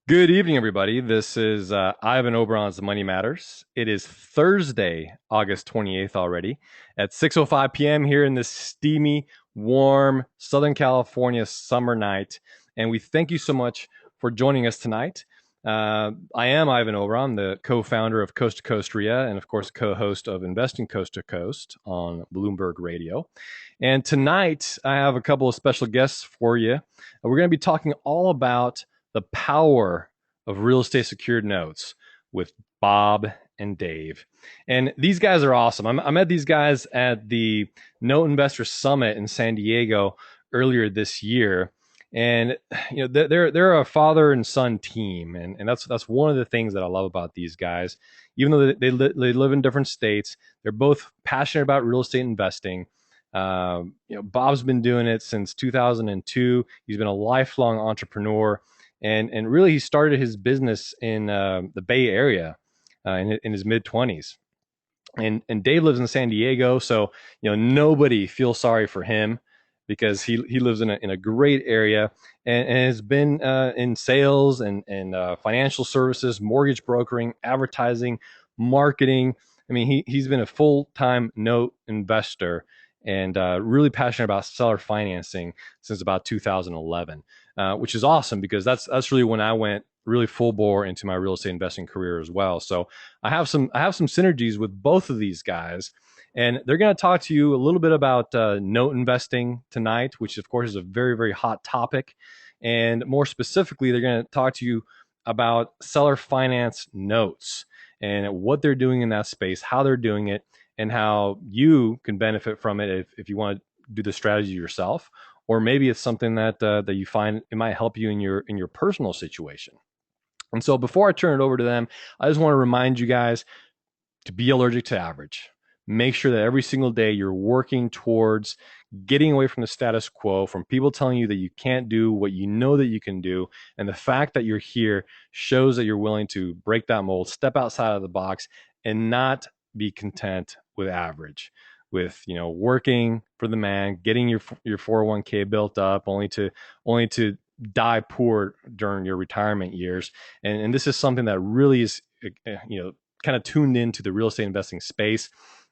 Good evening, everybody. This is Ivan OBERON'S Money Matters. It is Thursday, August 28th already at 6:05 p.m. here in this steamy, warm Southern California summer night. And we thank you so much for joining us tonight. I am Ivan Oberon, the co-founder of Coast to Coast RIA and, of course, co-host of Investing Coast to Coast on Bloomberg Radio. And tonight, I have a couple of special guests for you. We're going to be talking all about the power of real estate secured notes with Bob and Dave. And these guys are awesome. I met these guys at the Note Investor Summit in San Diego earlier this year. And they're a father and son team, and that's one of the things that I love about these guys. Even though they live in different states, they're both passionate about real estate investing. Bob's been doing it since 2002. He's been a lifelong entrepreneur. And really, he started his business in the Bay Area in his mid 20s. And Dave lives in San Diego, so nobody feels sorry for him because he lives in a great area and has been in sales and financial services, mortgage brokering, advertising, marketing. I mean, he's been a full-time note investor and really passionate about seller financing since about 2011. Which is awesome because that's really when I went really full bore into my real estate investing career as well. So I have some synergies with both of these guys, and they're going to talk to you a little bit about note investing tonight, which of course is a very, very hot topic. And more specifically, they're going to talk to you about seller finance notes and what they're doing in that space, how they're doing it, and how you can benefit from it if you want to do the strategy yourself, or maybe it's something that you find it might help you in your personal situation. And so before I turn it over to them, I just want to remind you guys to be allergic to average. Make sure that every single day you're working towards getting away from the status quo, from people telling you that you can't do what you know that you can do. And the fact that you're here shows that you're willing to break that mold, step outside of the box, and not be content with average, with working for the man, getting your 401k built up, only to die poor during your retirement years. And this is something that really is kind of tuned into the real estate investing space.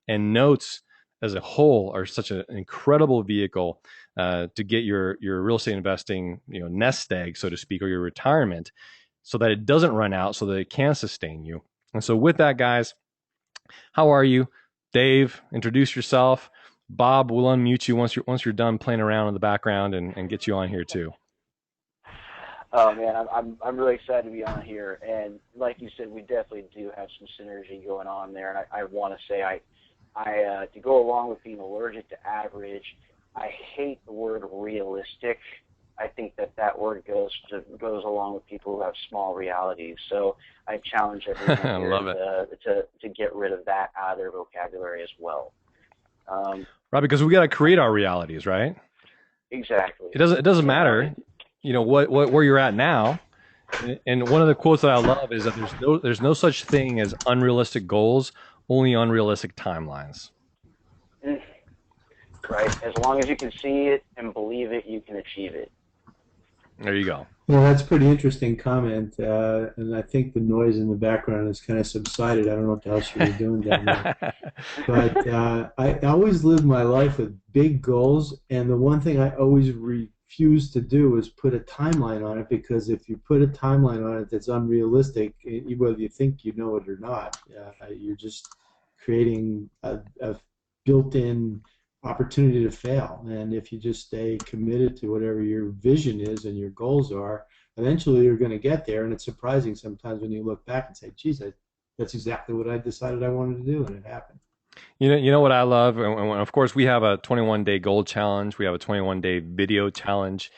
And notes as a whole are such an incredible vehicle to get your real estate investing nest egg, so to speak, or your retirement, so that it doesn't run out, so that it can sustain you. And so with that, guys, how are you? Dave, introduce yourself. Bob, we'll unmute you once you're done playing around in the background and get you on here too. Oh man, I'm really excited to be on here, and like you said, we definitely do have some synergy going on there. And I want to say, to go along with being allergic to average, I hate the word realistic. I think that word goes along with people who have small realities. So I challenge everyone here to get rid of that out of their vocabulary as well. Right, because we got to create our realities, right? Exactly. It doesn't matter, where you're at now. And one of the quotes that I love is that there's no such thing as unrealistic goals, only unrealistic timelines. Right. As long as you can see it and believe it, you can achieve it. There you go. Well, that's a pretty interesting comment, and I think the noise in the background has kind of subsided. I don't know what else you were doing down there. But I always lived my life with big goals, and the one thing I always refuse to do is put a timeline on it, because if you put a timeline on it that's unrealistic, whether you think you know it or not, you're just creating a built-in opportunity to fail. And if you just stay committed to whatever your vision is and your goals are, eventually you're going to get there. And it's surprising sometimes when you look back and say, geez, that's exactly what I decided I wanted to do, and it happened. You know what I love, and of course we have a 21-day goal challenge, we have a 21-day video challenge,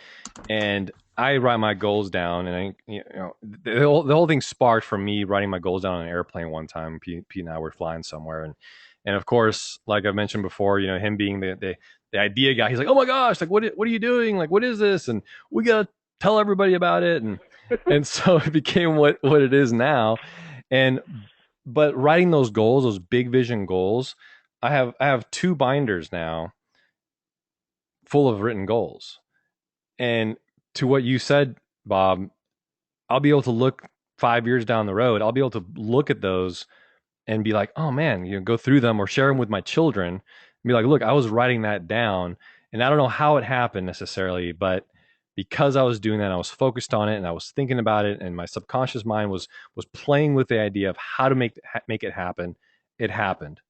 and I write my goals down. And the whole thing sparked from me writing my goals down on an airplane one time. Pete and I were flying somewhere, and of course, like I mentioned before, him being the idea guy, he's like, oh my gosh, like what are you doing? Like, what is this? And we gotta tell everybody about it. And so it became what it is now. But writing those goals, those big vision goals, I have 2 binders now full of written goals. And to what you said, Bob, I'll be able to look 5 years down the road. I'll be able to look at those and be like, oh man, go through them or share them with my children and be like, look, I was writing that down, and I don't know how it happened necessarily, but because I was doing that, I was focused on it and I was thinking about it, and my subconscious mind was playing with the idea of how to make it happen. It happened.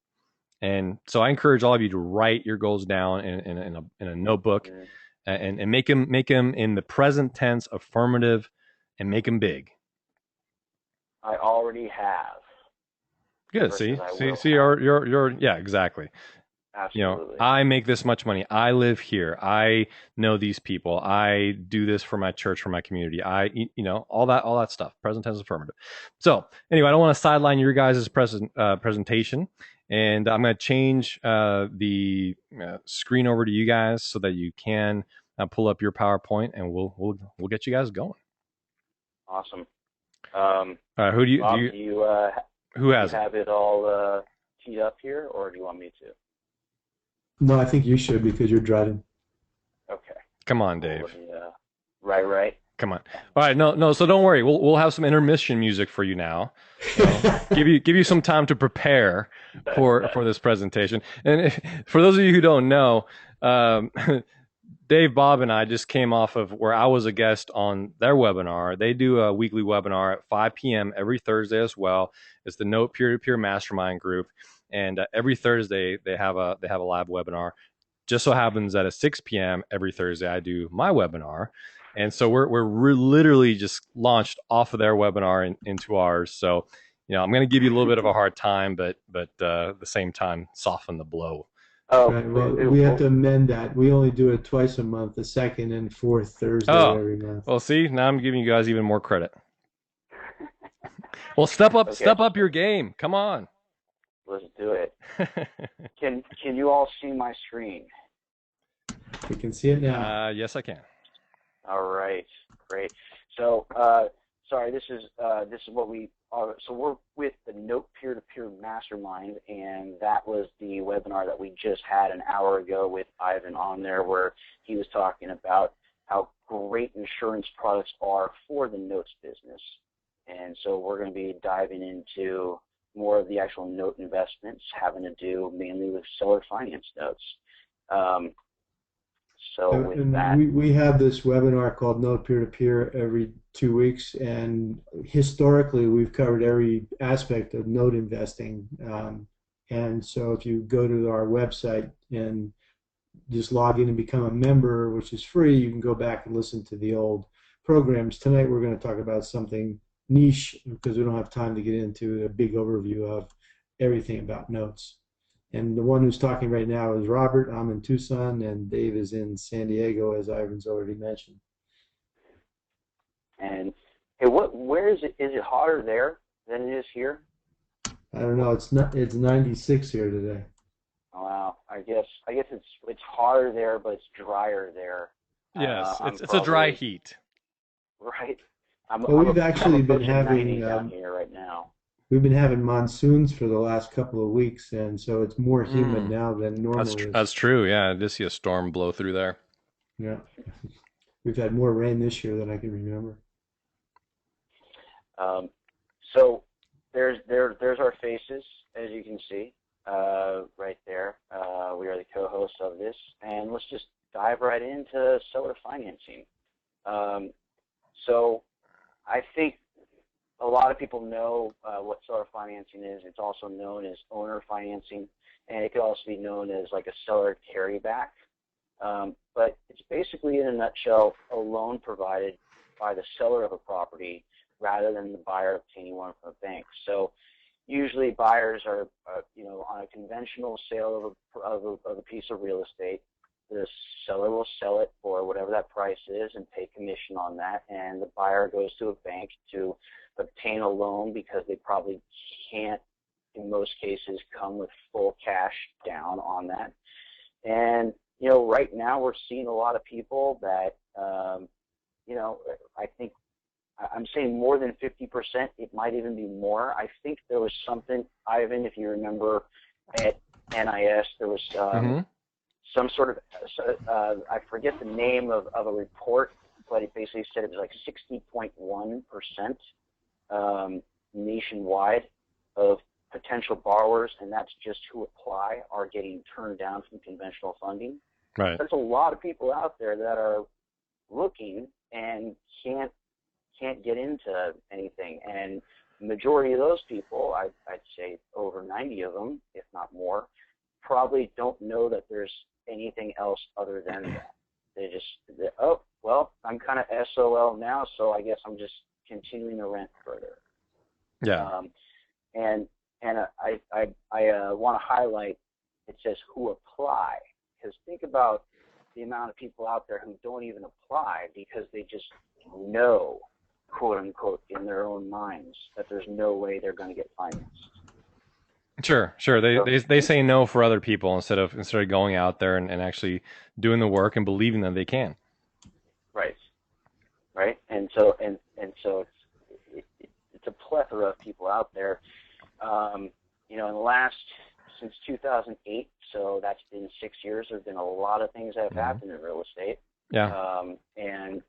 And so I encourage all of you to write your goals down in a notebook, and make them in the present tense, affirmative, and make them big. I already have. Good. See, you're yeah, exactly. Absolutely. I make this much money. I live here. I know these people. I do this for my church, for my community. All that stuff. Present tense, affirmative. So anyway, I don't want to sideline your guys' presentation, and I'm going to change the screen over to you guys so that you can pull up your PowerPoint, and we'll get you guys going. Awesome. All right. Who do you? Bob, who has have it all teed up here, or do you want me to? No, I think you should because you're driving. Okay. Come on, Dave. Right. Come on. All right, no. So don't worry. We'll have some intermission music for you now. Give you some time to prepare for this presentation. And for those of you who don't know, Dave, Bob, and I just came off of where I was a guest on their webinar. They do a weekly webinar at 5 p.m. every Thursday as well. It's the Note Peer2Peer Mastermind group, and every Thursday they have a live webinar. Just so happens that at 6 p.m. every Thursday I do my webinar, and so we're literally just launched off of their webinar into ours. So I'm going to give you a little bit of a hard time, but at the same time soften the blow. Oh, right. Well, we have to amend that. We only do it twice a month, the second and fourth Thursday every month. Well, see, now I'm giving you guys even more credit. Well, step up your game. Come on. Let's do it. Can you all see my screen? We can see it now. Yes, I can. All right, great. So, sorry, this is what we are. So we're with the Note Peer2Peer Mastermind, and that was the webinar that we just had an hour ago with Ivan on there, where he was talking about how great insurance products are for the notes business. And so we're going to be diving into more of the actual note investments, having to do mainly with seller finance notes. So with that, we have this webinar called Note Peer2Peer every 2 weeks, and historically we've covered every aspect of note investing. And so if you go to our website and just log in and become a member, which is free, you can go back and listen to the old programs. Tonight we're going to talk about something niche because we don't have time to get into a big overview of everything about notes. And the one who's talking right now is Robert. I'm in Tucson, and Dave is in San Diego, as Ivan's already mentioned. And hey, where is it? Is it hotter there than it is here? I don't know. It's 96 here today. Oh, wow. I guess it's hotter there, but it's drier there. Yes, it's a dry heat. Right. We've actually been having down here right now. We've been having monsoons for the last couple of weeks, and so it's more humid now than normal. That's true. Yeah, I did see a storm blow through there. Yeah, we've had more rain this year than I can remember. So there's our faces, as you can see, right there. We are the co-hosts of this, and let's just dive right into seller financing. So I think a lot of people know what seller financing is. It's also known as owner financing, and it could also be known as like a seller carryback. But it's basically, in a nutshell, a loan provided by the seller of a property rather than the buyer obtaining one from a bank. So usually buyers are, on a conventional sale of a piece of real estate. The seller will sell it for whatever that price is and pay commission on that, and the buyer goes to a bank to obtain a loan because they probably can't, in most cases, come with full cash down on that. And, right now we're seeing a lot of people that, I think I'm saying more than 50%, it might even be more. I think there was something, Ivan, if you remember, at NIS, there was some sort of, I forget the name of a report but it basically said it was like 60.1% nationwide of potential borrowers, and that's just who apply, are getting turned down from conventional funding. Right. There's a lot of people out there that are looking and can't get into anything, and the majority of those people, I'd say over 90 of them, if not more, probably don't know that there's anything else other than that. Oh, well, I'm kind of SOL now, so I guess I'm just continuing to rent further. Yeah. And I want to highlight, it says who apply, because think about the amount of people out there who don't even apply because they just know, quote unquote, in their own minds that there's no way they're going to get financed. Sure. They say no for other people instead of going out there and actually doing the work and believing that they can. Right. And so it's a plethora of people out there. In the last, since 2008, so that's been 6 years, there have been a lot of things that have happened in real estate. Yeah. And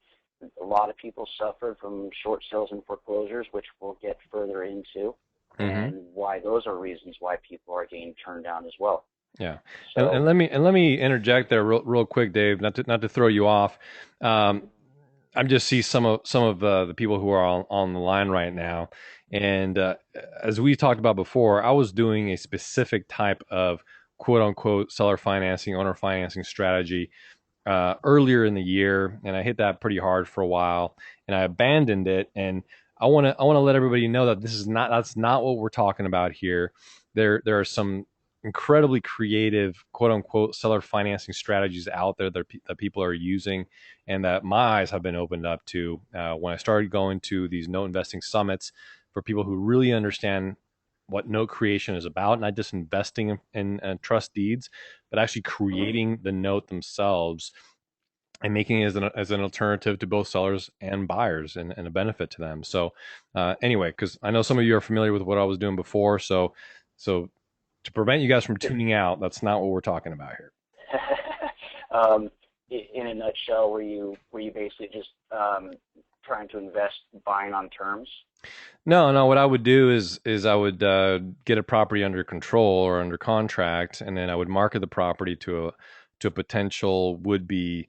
a lot of people suffered from short sales and foreclosures, which we'll get further into, and why those are reasons why people are getting turned down as well. Yeah. So, and let me interject there real quick, Dave, not to throw you off. I just see some of the people who are on the line right now. And as we talked about before, I was doing a specific type of quote unquote seller financing, owner financing strategy earlier in the year, and I hit that pretty hard for a while, and I abandoned it. And I want to let everybody know that that's not what we're talking about here. There are some incredibly creative quote unquote seller financing strategies out there that people are using, and that my eyes have been opened up to when I started going to these note investing summits for people who really understand what note creation is about, not just investing in trust deeds, but actually creating the note themselves and making it as an alternative to both sellers and buyers, and a benefit to them. So anyway, because I know some of you are familiar with what I was doing before, so to prevent you guys from tuning out, that's not what we're talking about here. In a nutshell, were you basically just trying to invest buying on terms? No. What I would do is I would get a property under control or under contract, and then I would market the property to a potential would-be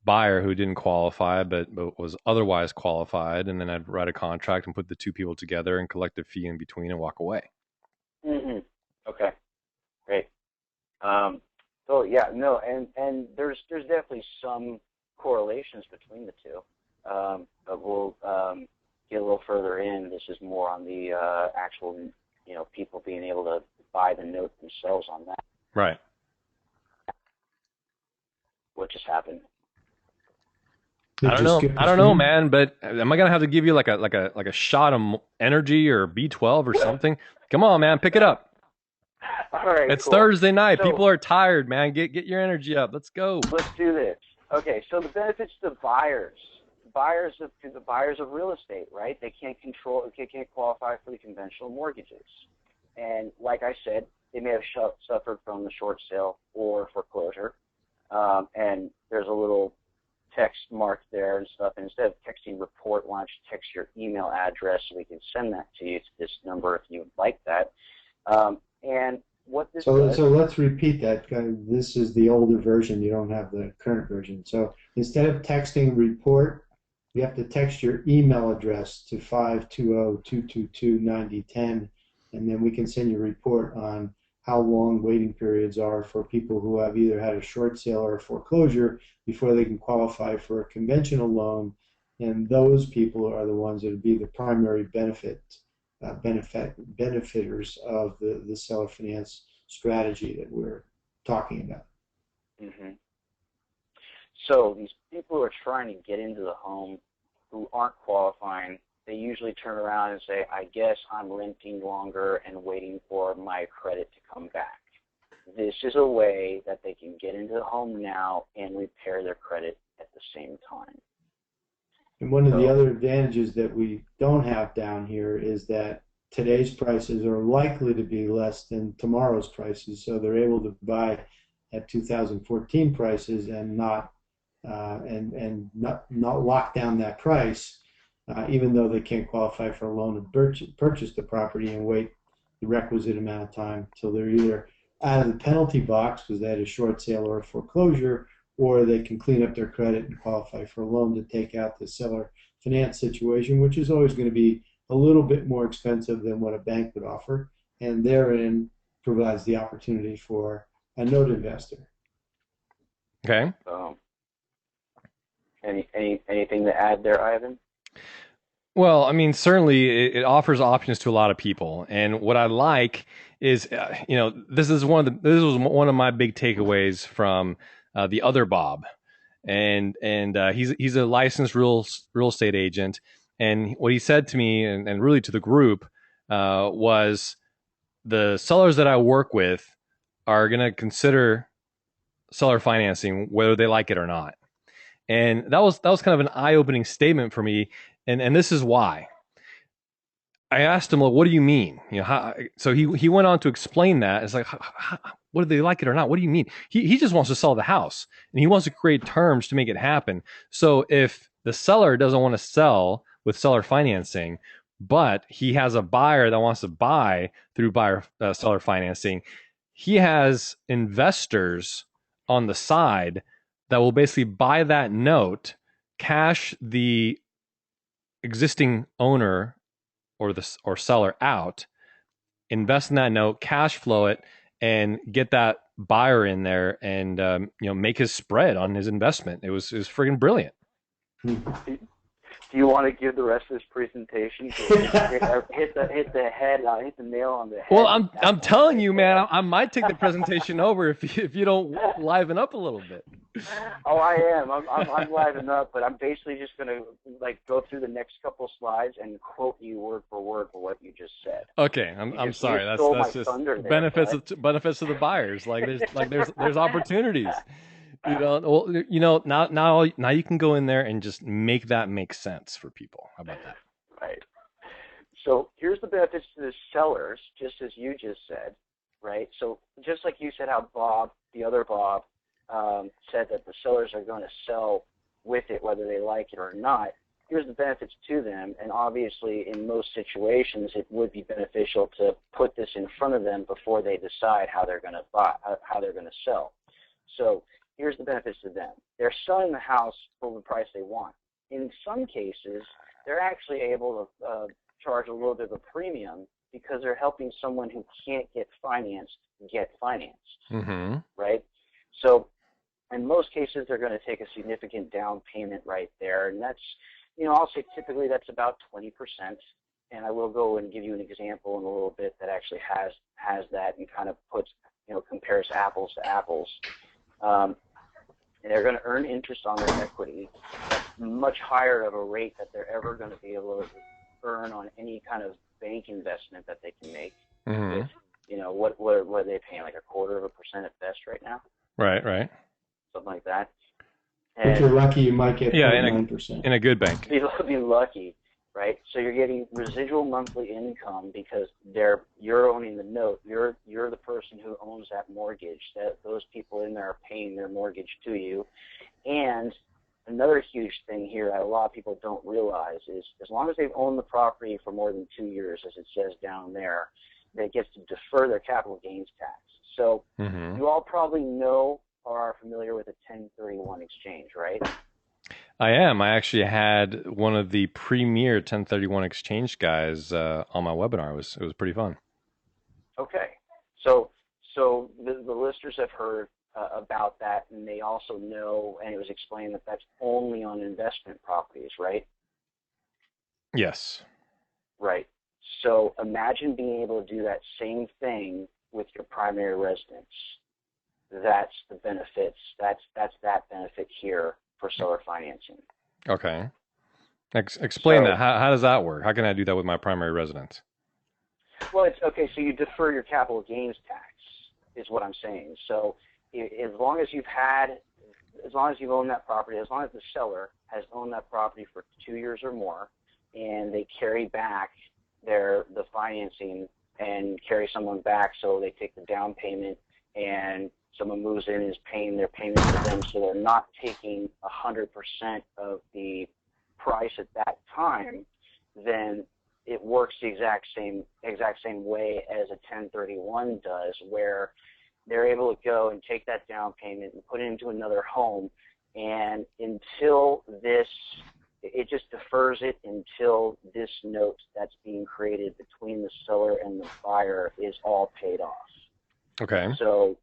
buyer who didn't qualify but was otherwise qualified, and then I'd write a contract and put the two people together and collect a fee in between and walk away. Okay, great. So yeah, no, and there's definitely some correlations between the two, but we'll get a little further in. This is more on the actual, people being able to buy the note themselves on that. Right. What just happened? I don't know, man. But am I gonna have to give you like a shot of energy or B12 or something? Come on, man, pick it up. All right, it's cool. Thursday night. So, people are tired, man. Get your energy up. Let's go. Let's do this. Okay, so the benefits to buyers of real estate, right? They can't qualify for the conventional mortgages, and like I said, they may have suffered from the short sale or foreclosure, and there's a little text mark there and stuff. And instead of texting report, why don't you text your email address so we can send that to you to this number if you would like that. And what this does, so let's repeat that. This is the older version. You don't have the current version. So instead of texting report, you have to text your email address to 520-222-9010, and then we can send you a report on how long waiting periods are for people who have either had a short sale or a foreclosure before they can qualify for a conventional loan, and those people are the ones that would be the primary benefiters of the seller finance strategy that we're talking about. So these people who are trying to get into the home who aren't qualifying, they usually turn around and say, I guess I'm renting longer and waiting for my credit to come back. This is a way that they can get into the home now and repair their credit at the same time. And one of the other advantages that we don't have down here is that today's prices are likely to be less than tomorrow's prices, so they're able to buy at 2014 prices and not and not lock down that price, even though they can't qualify for a loan and purchase the property and wait the requisite amount of time till they're either out of the penalty box because they had a short sale or a foreclosure, or they can clean up their credit and qualify for a loan to take out the seller finance situation, which is always going to be a little bit more expensive than what a bank would offer, and therein provides the opportunity for a note investor. Okay. Anything to add there, Ivan? Well, I mean, certainly it offers options to a lot of people, and what I like is, this was one of my big takeaways from the other Bob, and he's a licensed real estate agent, and what he said to me and really to the group was the sellers that I work with are going to consider seller financing whether they like it or not. And that was kind of an eye-opening statement for me, and this is why. I asked him, well, what do you mean? So he went on to explain that. It's like, what do they like it or not? What do you mean? He just wants to sell the house, and he wants to create terms to make it happen. So if the seller doesn't want to sell with seller financing, but he has a buyer that wants to buy through seller financing, he has investors on the side that will basically buy that note, cash the existing owner or seller out, invest in that note, cash flow it, and get that buyer in there and make his spread on his investment. It was friggin' brilliant. Do you want to give the rest of this presentation? Hit the nail on the head. Well, I'm telling you, man, I might take the presentation over if you don't liven up a little bit. Oh, I am. I'm liven up, but I'm basically just going to go through the next couple slides and quote you word for word for what you just said. Okay, I'm sorry. That's just benefits of the buyers. There's opportunities. Now you can go in there and just make that make sense for people. How about that? Right. So here's the benefits to the sellers, just as you just said, right? So just like you said, how Bob, the other Bob, said that the sellers are going to sell with it whether they like it or not. Here's the benefits to them, and obviously in most situations it would be beneficial to put this in front of them before they decide how they're going to buy, how they're going to sell. So here's the benefits to them. They're selling the house for the price they want. In some cases, they're actually able to charge a little bit of a premium because they're helping someone who can't get financed get financed, right? So in most cases, they're going to take a significant down payment right there, and that's, I'll say typically that's about 20%, and I will go and give you an example in a little bit that actually has that and kind of puts, compares apples to apples. And they're going to earn interest on their equity that's much higher of a rate that they're ever going to be able to earn on any kind of bank investment that they can make. With, what are they paying, like 0.25% at best right now? Right. Something like that. And if you're lucky, you might get 9%. In a good bank. Be lucky, right? So you're getting residual monthly income because you're owning the note. You're the person who owns that mortgage. That those people in there are paying their mortgage to you. And another huge thing here that a lot of people don't realize is as long as they've owned the property for more than 2 years, as it says down there, they get to defer their capital gains tax. So you all probably know or are familiar with a 1031 exchange, right? I am. I actually had one of the premier 1031 exchange guys on my webinar. It was pretty fun. Okay. So the listeners have heard about that, and they also know, and it was explained that that's only on investment properties, right? Yes. Right. So imagine being able to do that same thing with your primary residence. That's the benefits. That's that benefit here for seller financing. Okay. Explain that. How does that work? How can I do that with my primary residence? Well, it's okay. So you defer your capital gains tax, is what I'm saying. So as long as you've owned that property, as long as the seller has owned that property for 2 years or more, and they carry back the financing and carry someone back, so they take the down payment and someone moves in and is paying their payment for them, so they're not taking 100% of the price at that time, then it works the exact same way as a 1031 does, where they're able to go and take that down payment and put it into another home, and until this, it just defers it until this note that's being created between the seller and the buyer is all paid off. Okay. So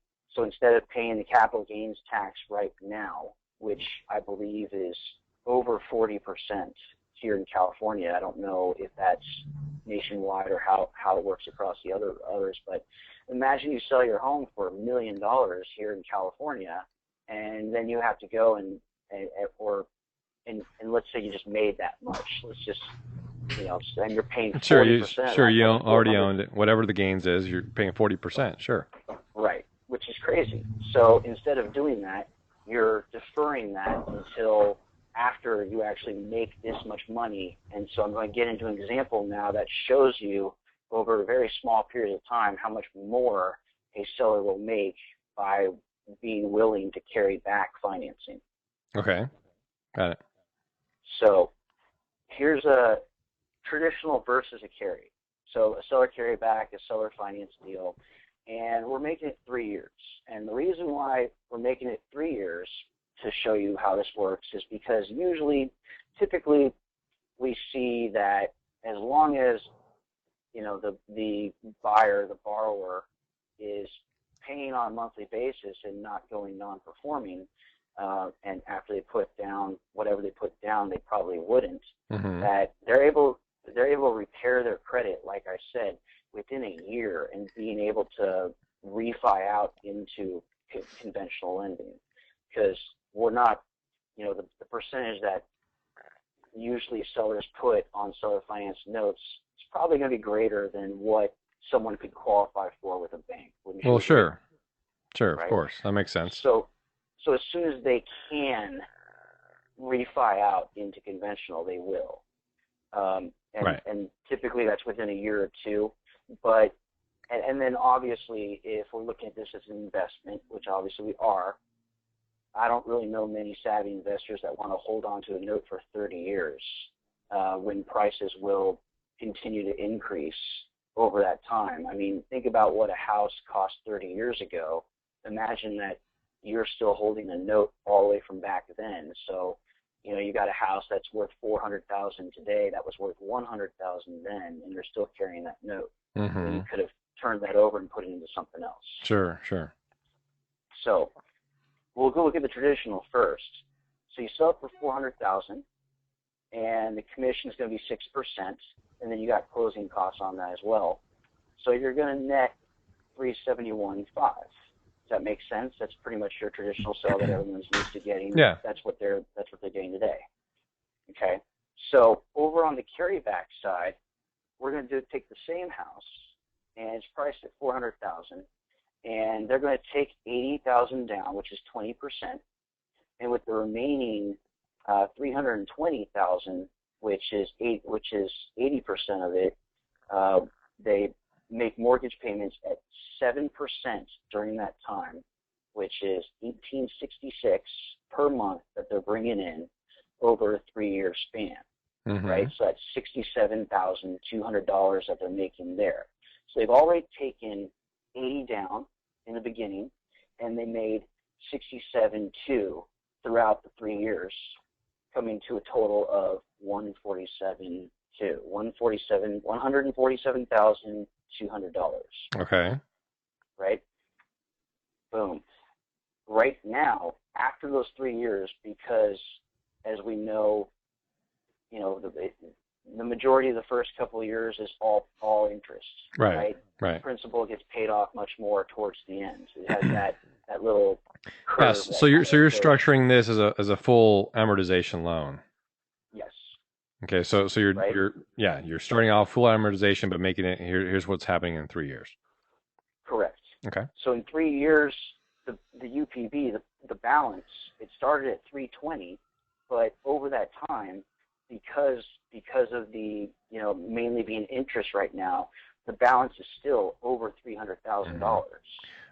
instead of paying the capital gains tax right now, which I believe is over 40% here in California, I don't know if that's nationwide or how it works across the others, but imagine you sell your home for $1 million here in California, and then you have to go and let's say you just made that much. Let's just, and you're paying 40%. Sure, you already owned it. Whatever the gains is, you're paying 40%. Sure. Right, which is crazy. So instead of doing that, you're deferring that until after you actually make this much money. And so I'm going to get into an example now that shows you over a very small period of time how much more a seller will make by being willing to carry back financing. Okay, got it. So here's a traditional versus a carry. So a seller carry back, a seller finance deal, and we're making it 3 years. And the reason why we're making it 3 years to show you how this works is because typically we see that as long as the buyer, the borrower, is paying on a monthly basis and not going non-performing, and after they put down whatever they put down, they probably wouldn't, that they're able to repair their credit, like I said, within a year, and being able to refi out into conventional lending. Because we're not, the percentage that usually sellers put on seller finance notes is probably going to be greater than what someone could qualify for with a bank. Well, sure, right? Of course, that makes sense. So as soon as they can refi out into conventional, they will. And typically that's within a year or two. But and then obviously, if we're looking at this as an investment, which obviously we are, I don't really know many savvy investors that want to hold on to a note for 30 years when prices will continue to increase over that time. I mean, think about what a house cost 30 years ago. Imagine that you're still holding a note all the way from back then. So, you got a house that's worth $400,000 today that was worth $100,000 then, and you're still carrying that note. And you could have turned that over and put it into something else. Sure. So we'll go look at the traditional first. So you sell it for $400,000, and the commission is going to be 6%, and then you got closing costs on that as well. So you're going to net $371.5. Does that make sense? That's pretty much your traditional sale that everyone's used to getting. Yeah. That's what they're getting today. Okay. So over on the carryback side, we're going to take the same house, and it's priced at $400,000, and they're going to take $80,000 down, which is 20%, and with the remaining $320,000, which is 80% of it, they make mortgage payments at 7% during that time, which is $1,866 per month that they're bringing in over a 3-year span. Right? So that's $67,200 that they're making there. So they've already taken 80 down in the beginning, and they made 67.2 throughout the 3 years, coming to a total of 147,200. Okay. Right? Boom. Right now, after those 3 years, because as we know, the majority of the first couple of years is all interest. Right. Principal gets paid off much more towards the end. It has that little curve. Yes. So you're structuring this as a full amortization loan. Yes. Okay. So you're starting off full amortization, but making it here's what's happening in 3 years. Correct. Okay. So in 3 years, the UPB, the balance, it started at 320, but over that time, because of the mainly being interest right now, the balance is still over $300,000.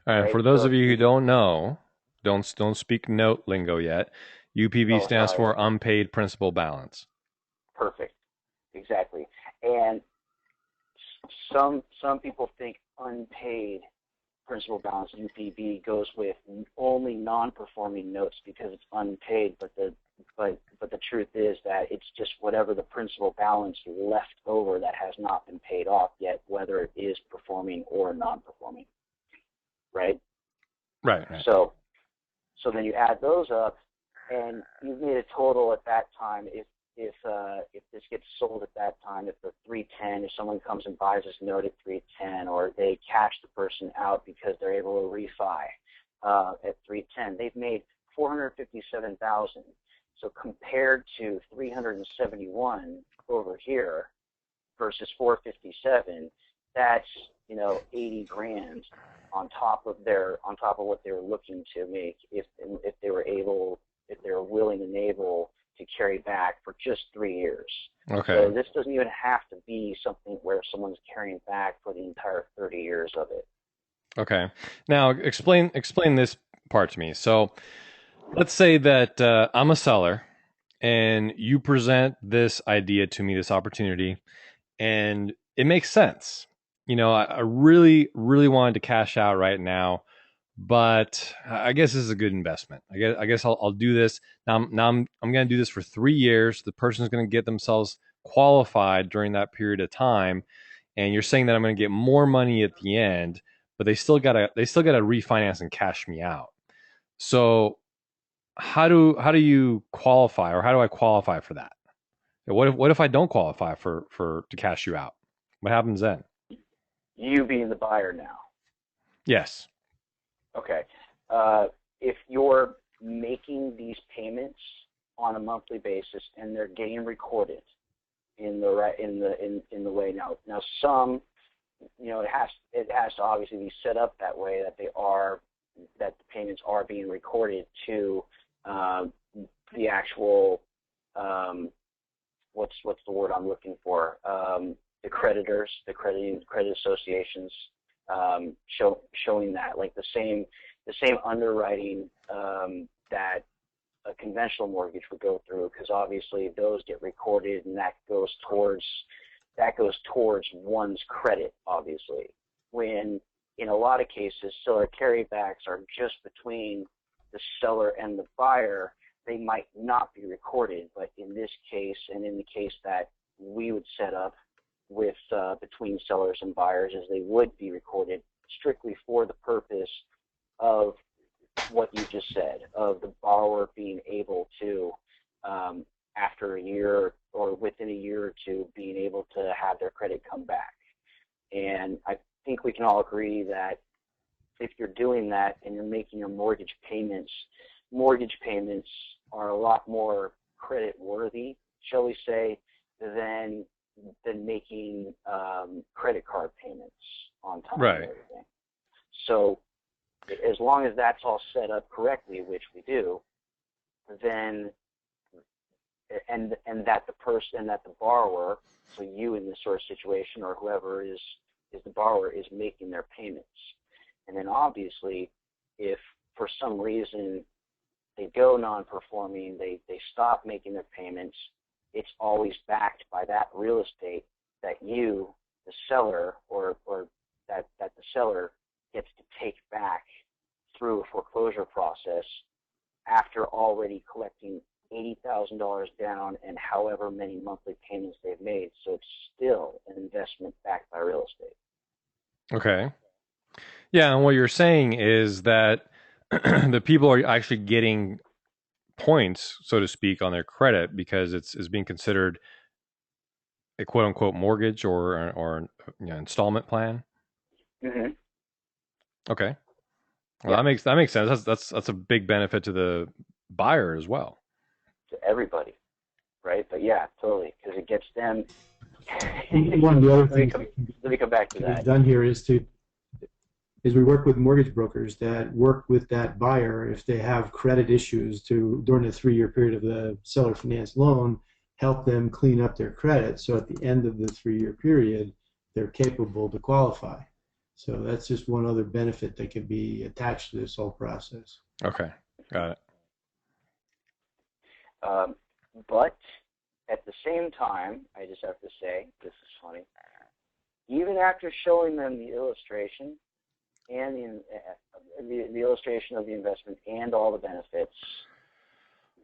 All right. right? For those So of you who don't know, don't speak note lingo yet. UPB oh, stands sorry, for unpaid principal balance. perfect, exactly. And some people think unpaid principal balance UPB goes with only non-performing notes because it's unpaid, but the truth is that it's just whatever the principal balance left over that has not been paid off yet, whether it is performing or non-performing, right? Right. Right. So then you add those up, and you've made a total at that time. If this gets sold at that time, if the 310, if someone comes and buys this note at 310, or they cash the person out because they're able to refi at 310, they've made 457,000. So compared to 371 over here versus 457, that's 80 grand on top of what they were looking to make if they were willing and able to carry back for just 3 years. Okay. So this doesn't even have to be something where someone's carrying back for the entire 30 years of it. Okay. Now explain this part to me. So let's say that I'm a seller and you present this idea to me, this opportunity, and it makes sense. I really, really wanted to cash out right now, but I guess this is a good investment. I guess I'll do this. I'm going to do this for 3 years. The person's going to get themselves qualified during that period of time. And you're saying that I'm going to get more money at the end, but they still gotta refinance and cash me out. So how do you qualify, or how do I qualify for that? What if I don't qualify for to cash you out? What happens then? You being the buyer now. Yes. Okay. If you're making these payments on a monthly basis and they're getting recorded in the way now some it has to obviously be set up that way that the payments are being recorded to the actual what's the word I'm looking for, the creditors, the credit associations, showing that, like the same underwriting that a conventional mortgage would go through, because obviously those get recorded and that goes towards one's credit, obviously. When in a lot of cases seller carrybacks are just between the seller and the buyer, they might not be recorded, but in this case, and in the case that we would set up with between sellers and buyers, is they would be recorded strictly for the purpose of what you just said, of the borrower being able to, after a year or within a year or two, being able to have their credit come back. And I think we can all agree that if you're doing that and you're making your mortgage payments are a lot more credit worthy, shall we say, than making credit card payments on time. Right. And everything. So as long as that's all set up correctly, which we do, then and that the borrower, so you in this sort of situation, or whoever is the borrower, is making their payments. And then obviously, if for some reason they go non-performing, they stop making their payments, it's always backed by that real estate that you, the seller, or that the seller gets to take back through a foreclosure process after already collecting $80,000 down and however many monthly payments they've made. So it's still an investment backed by real estate. Okay. Yeah, and what you're saying is that the people are actually getting points, so to speak, on their credit because it's being considered a quote unquote mortgage or installment plan. Mm-hmm. Okay. Well, Yeah. that makes sense. That's a big benefit to the buyer as well. To everybody, right? But yeah, totally, because it gets them. One of the other things let me come back to that. we've done here is we work with mortgage brokers that work with that buyer if they have credit issues to, during the 3-year period of the seller finance loan, help them clean up their credit so at the end of the 3-year period they're capable to qualify. So that's just one other benefit that could be attached to this whole process. Okay, got it. Um, but at the same time, I just have to say, this is funny, even after showing them the illustration and the illustration of the investment and all the benefits,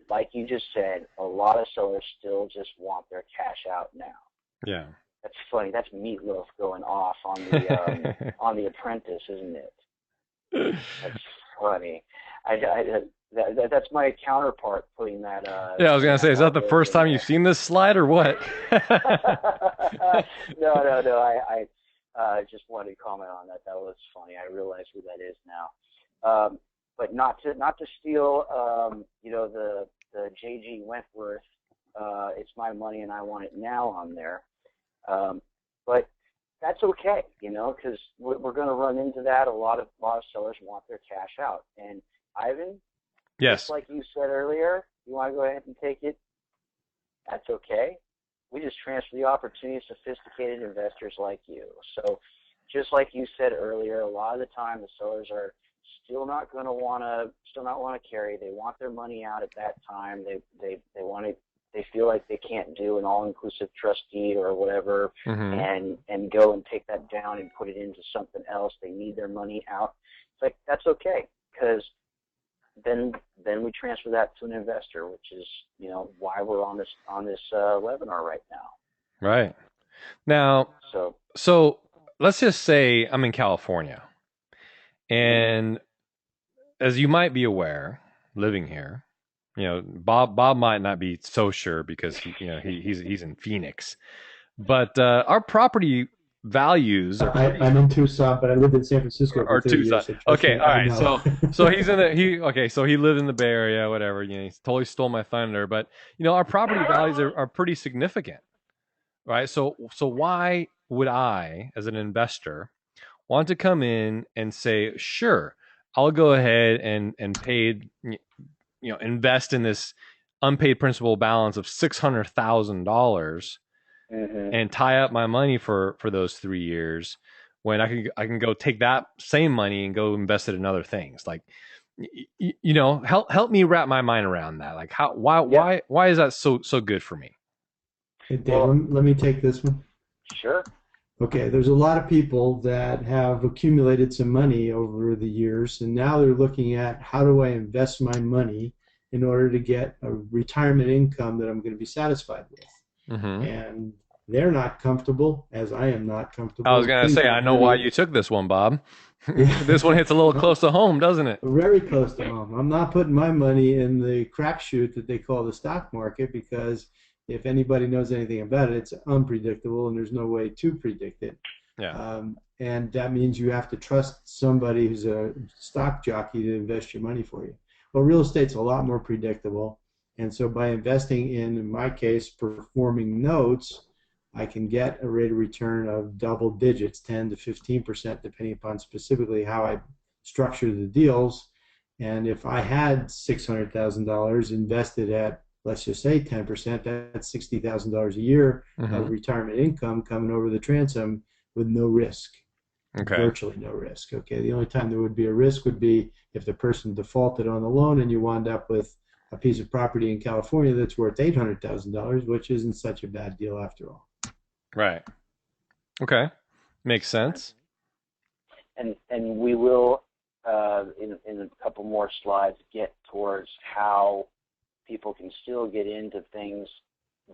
like you just said, a lot of sellers still just want their cash out now. Yeah. That's funny. That's Meatloaf going off on the on The Apprentice, isn't it? That's funny. That's my counterpart putting that. Yeah, I was gonna say, is that the first time you've seen this slide or what? No. I just wanted to comment on that. That was funny. I realize who that is now. But not to steal, the J.G. Wentworth. It's my money and I want it now on there. But that's okay, because we're going to run into that. A lot of sellers want their cash out. And Ivan, yes, just like you said earlier, you want to go ahead and take it. That's okay. We just transfer the opportunity to sophisticated investors like you. So, just like you said earlier, a lot of the time the sellers are still not want to carry. They want their money out at that time. They want to. They feel like they can't do an all-inclusive trust deed or whatever, and go and take that down and put it into something else. They need their money out. It's like, that's okay, because then we transfer that to an investor, which is why we're on this webinar right now. Right. Now, so let's just say I'm in California, and as you might be aware, living here, Bob might not be so sure because he's in Phoenix, but our property values are I'm in Tucson, but I lived in San Francisco for 30 years. So okay, all right. So he's in so he lived in the Bay Area, whatever. He totally stole my thunder, but our property values are pretty significant, right? So why would I, as an investor, want to come in and say, sure, I'll go ahead and pay, invest in this unpaid principal balance of $600,000 and tie up my money for those 3 years, when I can go take that same money and go invest it in other things. Like, help me wrap my mind around that. Like, why is that so good for me? Hey, Dave, let me take this one. Sure. Okay, there's a lot of people that have accumulated some money over the years, and now they're looking at, how do I invest my money in order to get a retirement income that I'm going to be satisfied with? And they're not comfortable, as I am not comfortable. I was going to say, I know why you took this one, Bob. This one hits a little close to home, doesn't it? Very close to home. I'm not putting my money in the crapshoot that they call the stock market, because if anybody knows anything about it, it's unpredictable and there's no way to predict it. Yeah. And that means you have to trust somebody who's a stock jockey to invest your money for you. Well, real estate's a lot more predictable. And so by investing in my case, performing notes, I can get a rate of return of double digits, 10 to 15%, depending upon specifically how I structure the deals. And if I had $600,000 invested at, let's just say 10%, that's $60,000 a year of retirement income coming over the transom with no risk. Okay. Virtually no risk. Okay. The only time there would be a risk would be if the person defaulted on the loan and you wound up with a piece of property in California that's worth $800,000, which isn't such a bad deal after all. Right. Okay. Makes sense. And we will in a couple more slides get towards how people can still get into things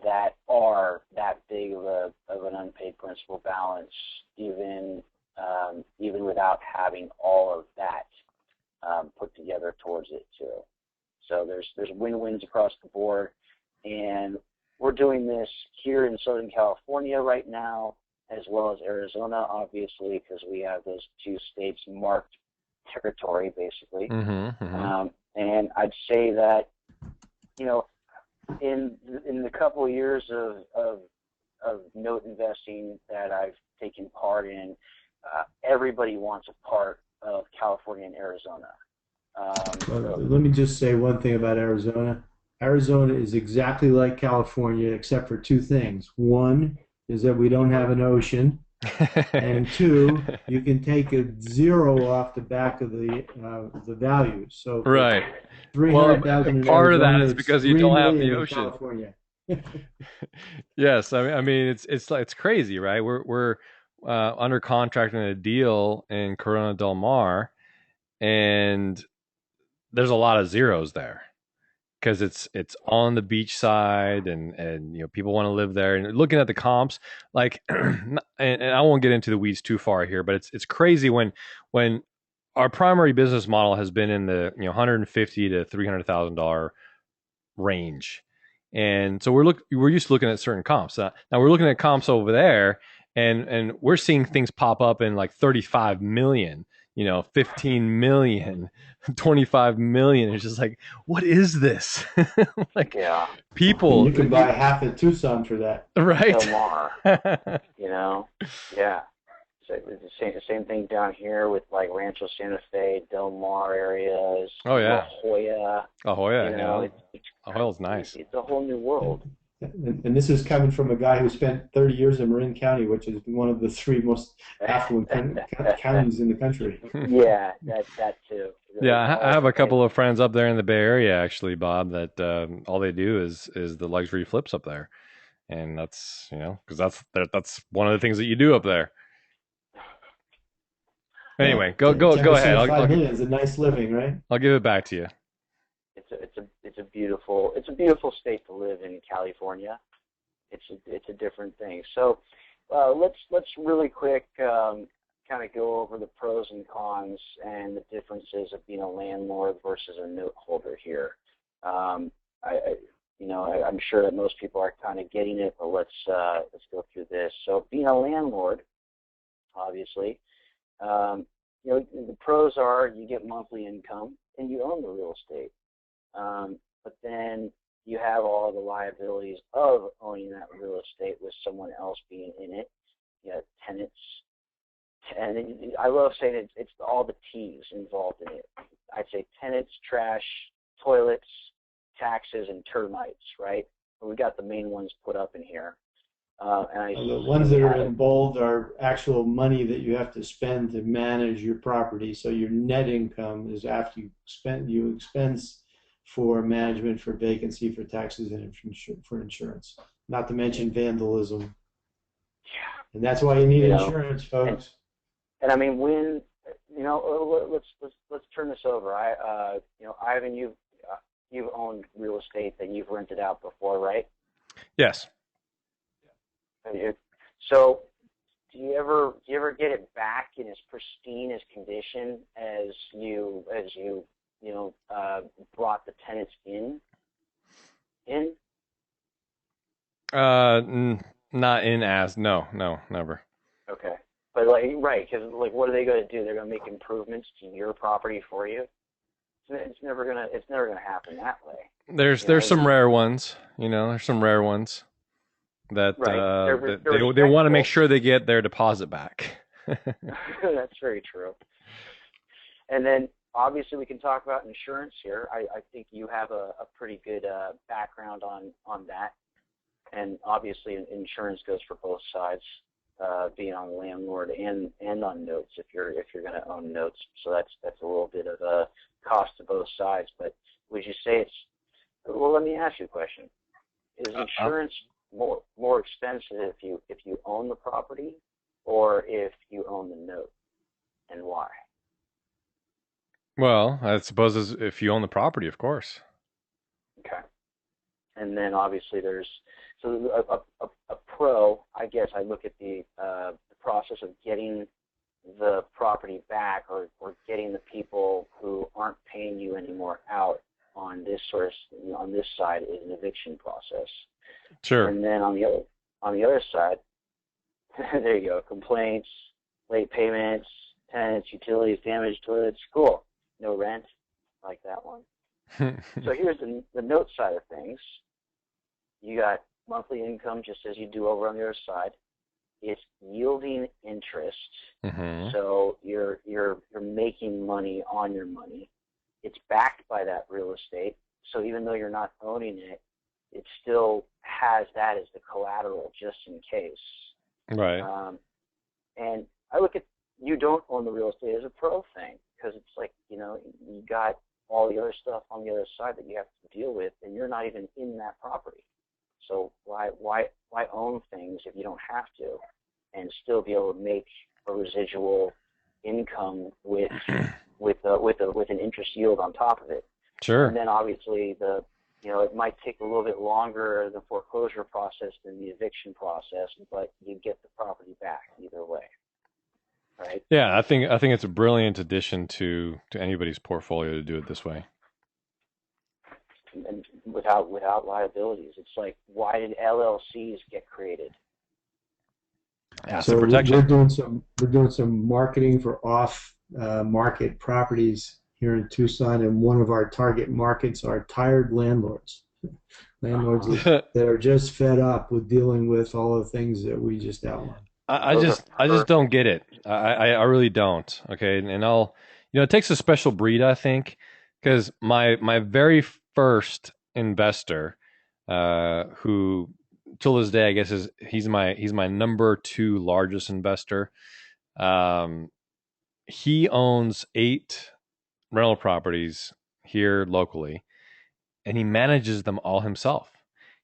that are that big of an unpaid principal balance, even without having all of that put together towards it too. So there's win-wins across the board, and we're doing this here in Southern California right now, as well as Arizona, obviously, because we have those two states marked territory, basically. And I'd say that, in the couple of years of note investing that I've taken part in, everybody wants a part of California and Arizona. Let me just say one thing about Arizona. Arizona is exactly like California, except for two things. One is that we don't have an ocean, And two, you can take a zero off the back of the value. So if it's Right. Well, 300,000 in part of that Arizona, is it's because you three don't have the million in ocean. California. Yes, I mean it's crazy, right? We're under contract in a deal in Corona Del Mar, and there's a lot of zeros there because it's on the beach side, and people want to live there. And looking at the comps, like, and I won't get into the weeds too far here, but it's crazy when our primary business model has been in the 150 to $300,000 range. And so we're used to looking at certain comps. Now we're looking at comps over there, and we're seeing things pop up in like 35 million, 15 million, 25 million. It's just like, what is this? Like, Yeah. people, You can buy half of Tucson for that. right? Del Mar, yeah. So it's the same thing down here with like Rancho Santa Fe, Del Mar areas, Oh yeah. La Jolla. Oh yeah. It's Ahoyle's nice. it's a whole new world. And this is coming from a guy who spent 30 years in Marin County, which is one of the three most affluent counties in the country. Yeah, that too. Yeah, I have a couple of friends up there in the Bay Area, actually, Bob, that all they do is the luxury flips up there, and that's because that's one of the things that you do up there. Anyway, go 10% ahead. of 5 million is a nice living, right? I'll give it back to you. It's a beautiful state to live in, California. It's a different thing. So let's really quick kind of go over the pros and cons and the differences of being a landlord versus a note holder here. I'm sure that most people are kind of getting it, but let's go through this. So being a landlord, obviously, the pros are you get monthly income and you own the real estate. But then you have all the liabilities of owning that real estate with someone else being in it. You have tenants. And I love saying it's all the T's involved in it. I'd say tenants, trash, toilets, taxes, and termites, right? We got the main ones put up in here. The ones that are in bold are actual money that you have to spend to manage your property. So your net income is after you expense for management, for vacancy, for taxes, and for insurance. Not to mention vandalism. Yeah. And that's why you need insurance, folks. And I mean, when let's turn this over. Ivan, you've owned real estate that you've rented out before, right? Yes. So, do you ever get it back in as pristine as condition as you brought the tenants in? Not in as no, never. Okay, but right, because what are they going to do? They're going to make improvements to your property for you. It's never gonna happen that way. There's some rare ones, There's some rare ones that right. they want to make sure they get their deposit back. That's very true. And then obviously we can talk about insurance here. I think you have a pretty good background on that. And obviously insurance goes for both sides, being on landlord and on notes if you're going to own notes. So that's a little bit of a cost to both sides. But would you say well, let me ask you a question. Is insurance more expensive if you own the property or if you own the note, and why? Well, I suppose if you own the property, of course. Okay. And then obviously there's a pro. I guess I look at the process of getting the property back or getting the people who aren't paying you anymore out on this on this side is an eviction process. Sure. And then on the other side, there you go, complaints, late payments, tenants, utilities, damaged toilets, cool. No rent, like that one. So here's the note side of things. You got monthly income just as you do over on the other side. It's yielding interest, so you're making money on your money. It's backed by that real estate, so even though you're not owning it, it still has that as the collateral just in case. Right. And I look at you don't own the real estate as a pro thing, because it's like, you got all the other stuff on the other side that you have to deal with, and you're not even in that property. So why own things if you don't have to, and still be able to make a residual income with an interest yield on top of it? Sure. And then obviously it might take a little bit longer the foreclosure process than the eviction process, but you get the property back either way. Right? Yeah, I think it's a brilliant addition to anybody's portfolio to do it this way. And without liabilities. It's like, why did LLCs get created? Asset protection. We're doing some marketing for off market properties here in Tucson, and one of our target markets are tired landlords. Landlords that are just fed up with dealing with all the things that we just outlined. I just don't get it. I really don't. Okay, and I'll, it takes a special breed, I think, because my very first investor, who till this day I guess he's my number 2 largest investor. He owns 8 rental properties here locally, and he manages them all himself.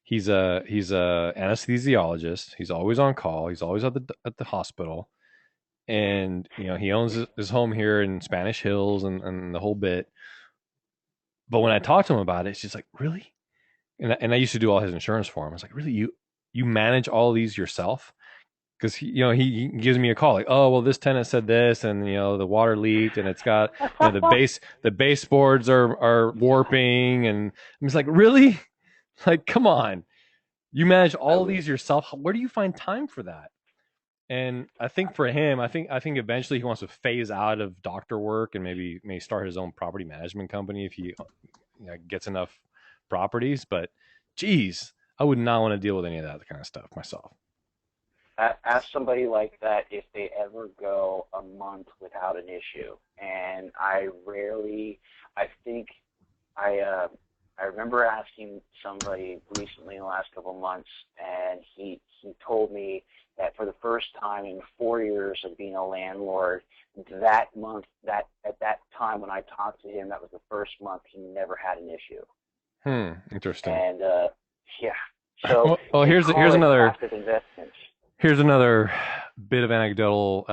He's a anesthesiologist. He's always on call. He's always at the hospital, and he owns his home here in Spanish Hills and the whole bit. But when I talked to him about it, it's just like, really? And I used to do all his insurance for him. I was like, really, you manage all these yourself? Because he gives me a call like, oh well, this tenant said this, and the water leaked, and it's got the baseboards are warping, and I'm just like, really? Like, come on, you manage all these yourself. Where do you find time for that? And I think for him, I think eventually he wants to phase out of doctor work and maybe start his own property management company if he gets enough properties. But geez, I would not want to deal with any of that kind of stuff myself. Ask somebody like that if they ever go a month without an issue. And I remember asking somebody recently in the last couple of months, and he told me that for the first time in 4 years of being a landlord, that month, at that time when I talked to him, that was the first month he never had an issue. Interesting. And yeah. So well, here's another passive investments. Here's another bit of anecdotal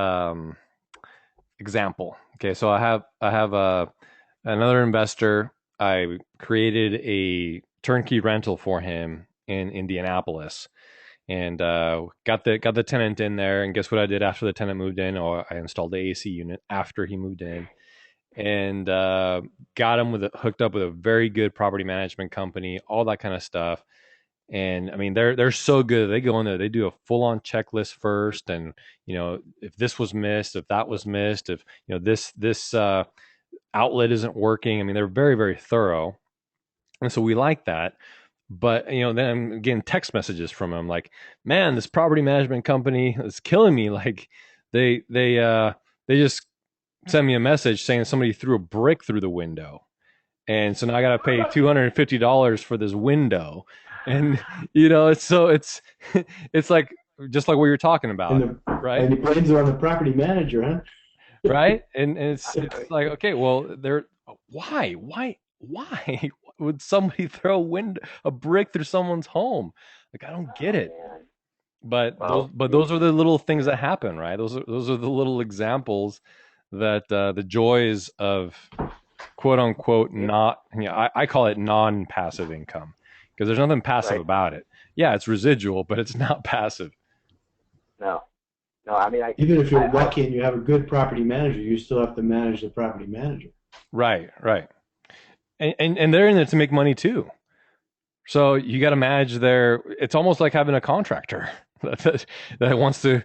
example. Okay, so I have another investor. I created a turnkey rental for him in Indianapolis, and got the tenant in there. And guess what I did after the tenant moved in? I installed the AC unit after he moved in, and got him hooked up with a very good property management company, all that kind of stuff. And I mean, they're so good. They go in there, they do a full-on checklist first, and if this was missed, if that was missed, if this outlet isn't working. I mean, they're very, very thorough, and so we like that. But then I'm getting text messages from them like, "Man, this property management company is killing me." Like, they just sent me a message saying somebody threw a brick through the window, and so now I got to pay $250 for this window. And it's like just like what you're talking about, right? And the blames are on the property manager, huh? Right? And it's like, okay, well, why would somebody throw a brick through someone's home? Like, I don't get it. But those are the little things that happen, right? Those are the little examples that the joys of quote unquote I call it non-passive income. Because there's nothing passive about it. Yeah, it's residual, but it's not passive. No, I mean, even if you're lucky and you have a good property manager, you still have to manage the property manager. Right. And they're in there to make money too. So you got to manage it's almost like having a contractor that wants to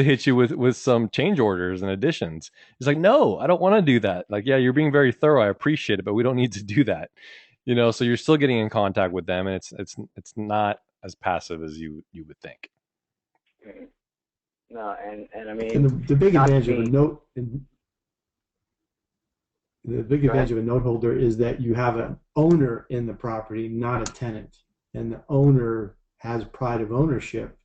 hit you with some change orders and additions. It's like, no, I don't want to do that. Like, yeah, you're being very thorough. I appreciate it, but we don't need to do that. So you're still getting in contact with them, and it's not as passive as you would think. No, and I mean, the big advantage of a note holder is that you have an owner in the property, not a tenant, and the owner has pride of ownership,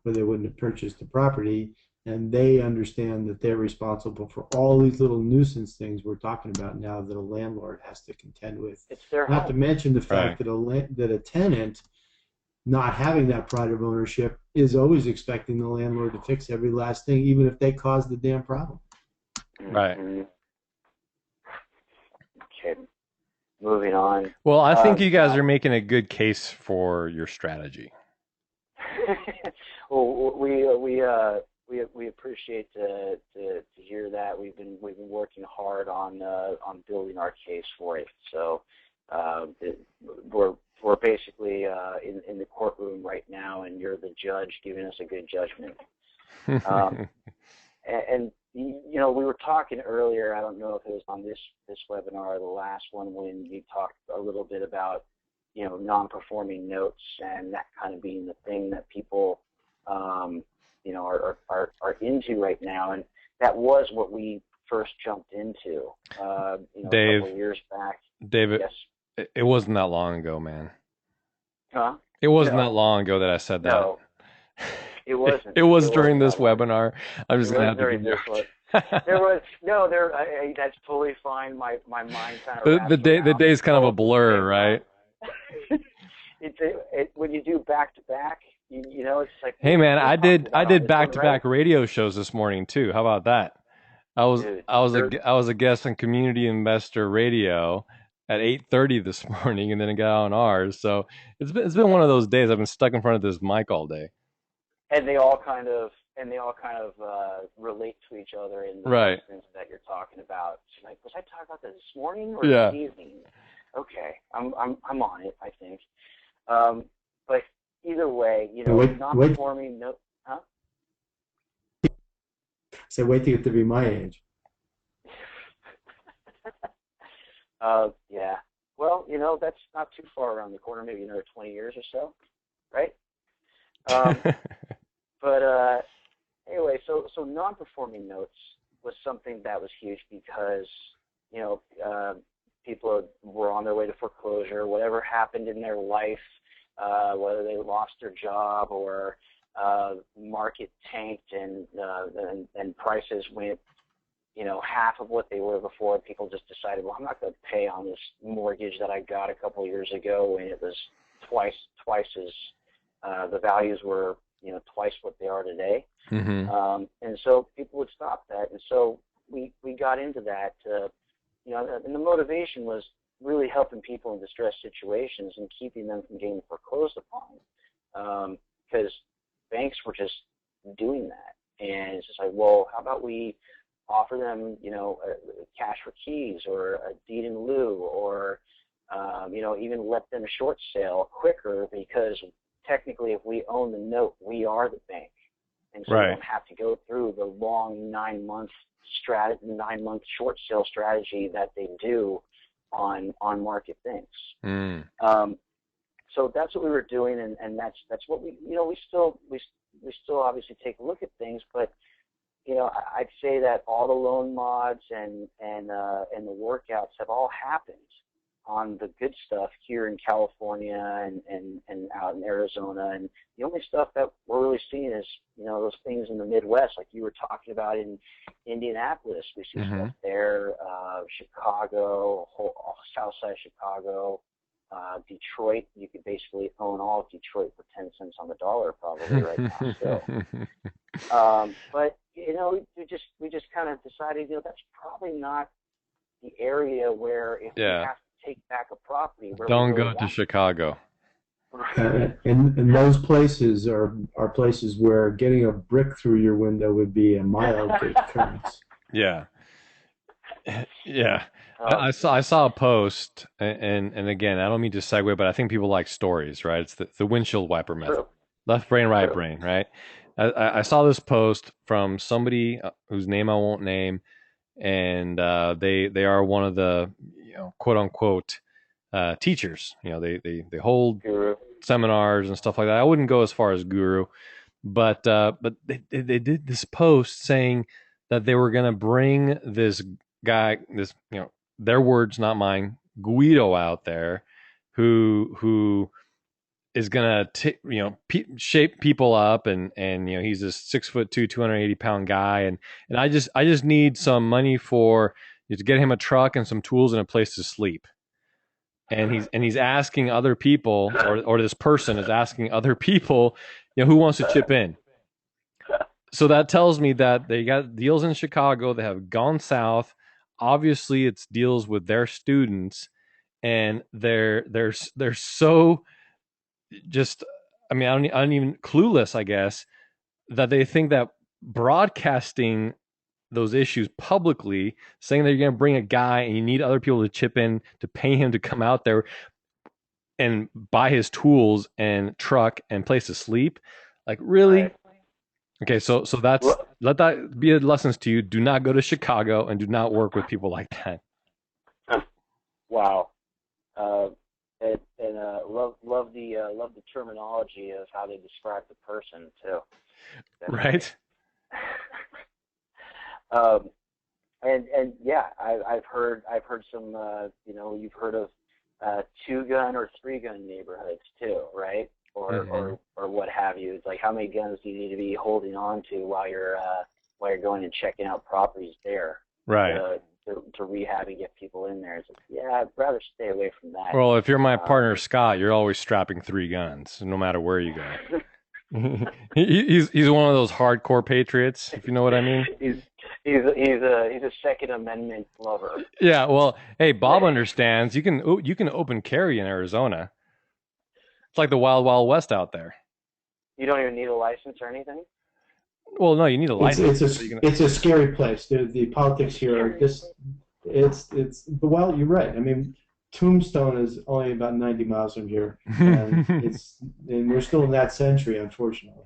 or they wouldn't have purchased the property. and they understand that they're responsible for all these little nuisance things we're talking about now that a landlord has to contend with. It's their Not to home. mention the Right. fact that a tenant not having that pride of ownership is always expecting the landlord to fix every last thing, even if they caused the damn problem. Right. Mm-hmm. Okay. Moving on. Well, I think you guys are making a good case for your strategy. Well, we appreciate to hear that. We've been working hard on building our case for it. So we're basically in the courtroom right now, and you're the judge giving us a good judgment. And you know, we were talking earlier, I don't know if it was on this webinar or the last one, when you talked a little bit about, you know, non-performing notes and that kind of being the thing that people, you know, are into right now. And that was what we first jumped into, you know, Dave, a couple of years back. David, Yes. it wasn't that long ago, man. Huh? It wasn't that long ago that I said that. No. It wasn't. It was during this webinar. I'm just It gonna was have to during give this you. one. That's totally fine. My mind kind of the day's kind of a blur, right? When you do back to back, you know, it's like, hey man, I did this back to one, back right? radio shows this morning too. How about that? Dude, I was a guest on Community Investor Radio at 8:30 this morning, and then I got on ours. So it's been one of those days. I've been stuck in front of this mic all day. and they all kind of relate to each other in the Right. instance that you're talking about. So like, was I talking about this morning or Yeah. this evening? Okay, I'm on it, I think. But either way, you know, non-performing note, huh? So wait till you get to be my age. Yeah. Well, you know, that's not too far around the corner. Maybe another 20 years or so, right? But anyway, so non-performing notes was something that was huge because, you know, people were on their way to foreclosure. Whatever happened in their life, whether they lost their job or market tanked and prices went, you know, half of what they were before, people just decided, well, I'm not going to pay on this mortgage that I got a couple of years ago when it was twice as the values were, you know, twice what they are today. Mm-hmm. And so people would stop that. And so we got into that, you know, and the motivation was really helping people in distressed situations and keeping them from getting foreclosed upon, because banks were just doing that. And it's just like, well, how about we offer them, you know, cash for keys or a deed in lieu, or, you know, even let them short sale quicker, because technically if we own the note, we are the bank. And so we don't have to go through the long 9-month short sale strategy that they do on market things. So that's what we were doing, and that's what we, you know, we still obviously take a look at things, but you know, I'd say that all the loan mods and the workouts have all happened on the good stuff here in California and out in Arizona, and the only stuff that we're really seeing is, you know, those things in the Midwest, like you were talking about in Indianapolis. We see stuff there, Chicago, south side of Chicago, Detroit. You could basically own all of Detroit for 10 cents on the dollar probably right now still. But you know, we just kind of decided, you know, that's probably not the area where if we have to take back a property. Don't go to Chicago. And those places are places where getting a brick through your window would be a mild occurrence. Yeah. Yeah. I saw a post, and again, I don't mean to segue, but I think people like stories, right? It's the windshield wiper method. True. Left brain, right brain, right? I saw this post from somebody whose name I won't name, and they are one of the, you know, quote unquote teachers. You know, they hold Guru seminars and stuff like that. I wouldn't go as far as guru, but they did this post saying that they were going to bring this guy, this, you know, their words, not mine, Guido out there, who is gonna shape people up, and he's a 6'2", 280-pound guy, and I just need some money for to get him a truck and some tools and a place to sleep. And he's asking other people, or this person is asking other people, who wants to chip in. So that tells me that they got deals in Chicago that have gone south. Obviously, it's deals with their students, and they're so just. I mean, I don't even clueless, I guess, that they think that broadcasting those issues publicly, saying that you're going to bring a guy and you need other people to chip in to pay him to come out there and buy his tools and truck and place to sleep. Like, really? Right. Okay, so that's Well, let that be lessons to you. Do not go to Chicago and do not work with people like that. wow. Uh, and love the terminology of how they describe the person too. Right? um, and yeah, I've heard some you've heard of 2-gun or 3-gun neighborhoods too, right? Or what have you. It's like, how many guns do you need to be holding on to while you're going and checking out properties there, Right. to rehab and get people in there? It's like, yeah, I'd rather stay away from that. Well, if you're my partner Scott, you're always strapping 3 guns, no matter where you go. He's one of those hardcore patriots, if you know what I mean. He's a Second Amendment lover. Yeah, well, hey, Bob understands. You can open carry in Arizona. It's like the Wild Wild West out there. You don't even need a license or anything? Well, no, you need a license. It's a scary place. The politics here are just well, you're right. I mean, Tombstone is only about 90 miles from here, and we're still in that century, unfortunately.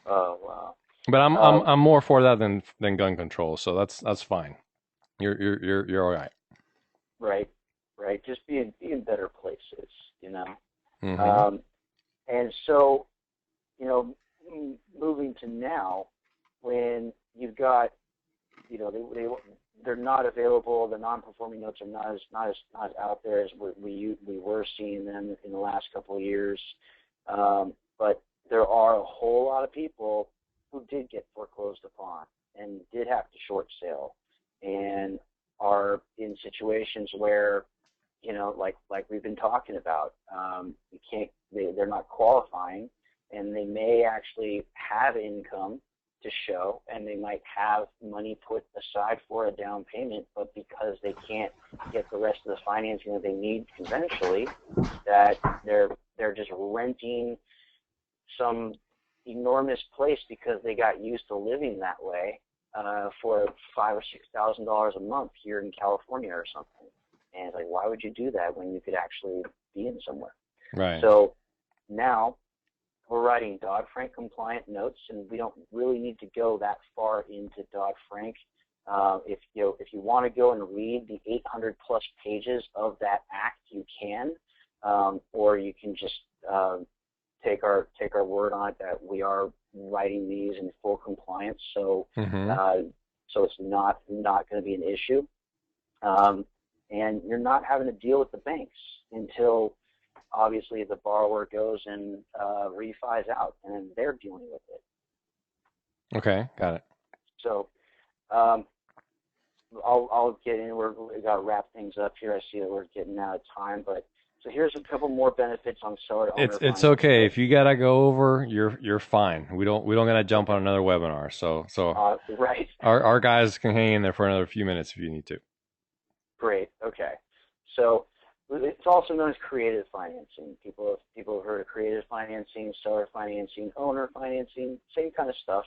Oh wow! But I'm more for that than gun control, so that's fine. You're all right. Right. Just be in better places, you know. Mm-hmm. And so, moving to now, when you've got, they're not available. The non-performing notes are not as out there as we were seeing them in the last couple of years. But there are a whole lot of people who did get foreclosed upon and did have to short sale, and are in situations where, like we've been talking about, they're not qualifying, and they may actually have income to show, and they might have money put aside for a down payment, but because they can't get the rest of the financing that they need conventionally, that they're just renting some enormous place because they got used to living that way, for $5,000 or $6,000 a month here in California or something. And it's like, why would you do that when you could actually be in somewhere? Right. So now we're writing Dodd-Frank compliant notes, and we don't really need to go that far into Dodd-Frank. If you want to go and read the 800 plus pages of that act, you can, or you can just take our word on it that we are writing these in full compliance. So so it's not going to be an issue, and you're not having to deal with the banks until obviously the borrower goes and refis out, and they're dealing with it. Okay, got it. So I'll get in. We got to wrap things up here. I see that we're getting out of time, but so here's a couple more benefits on seller to owner. It's okay if you gotta go over. You're fine. We don't gotta jump on another webinar. So right. Our guys can hang in there for another few minutes if you need to. Great. Okay. So it's also known as creative financing. People have heard of creative financing, seller financing, owner financing, same kind of stuff.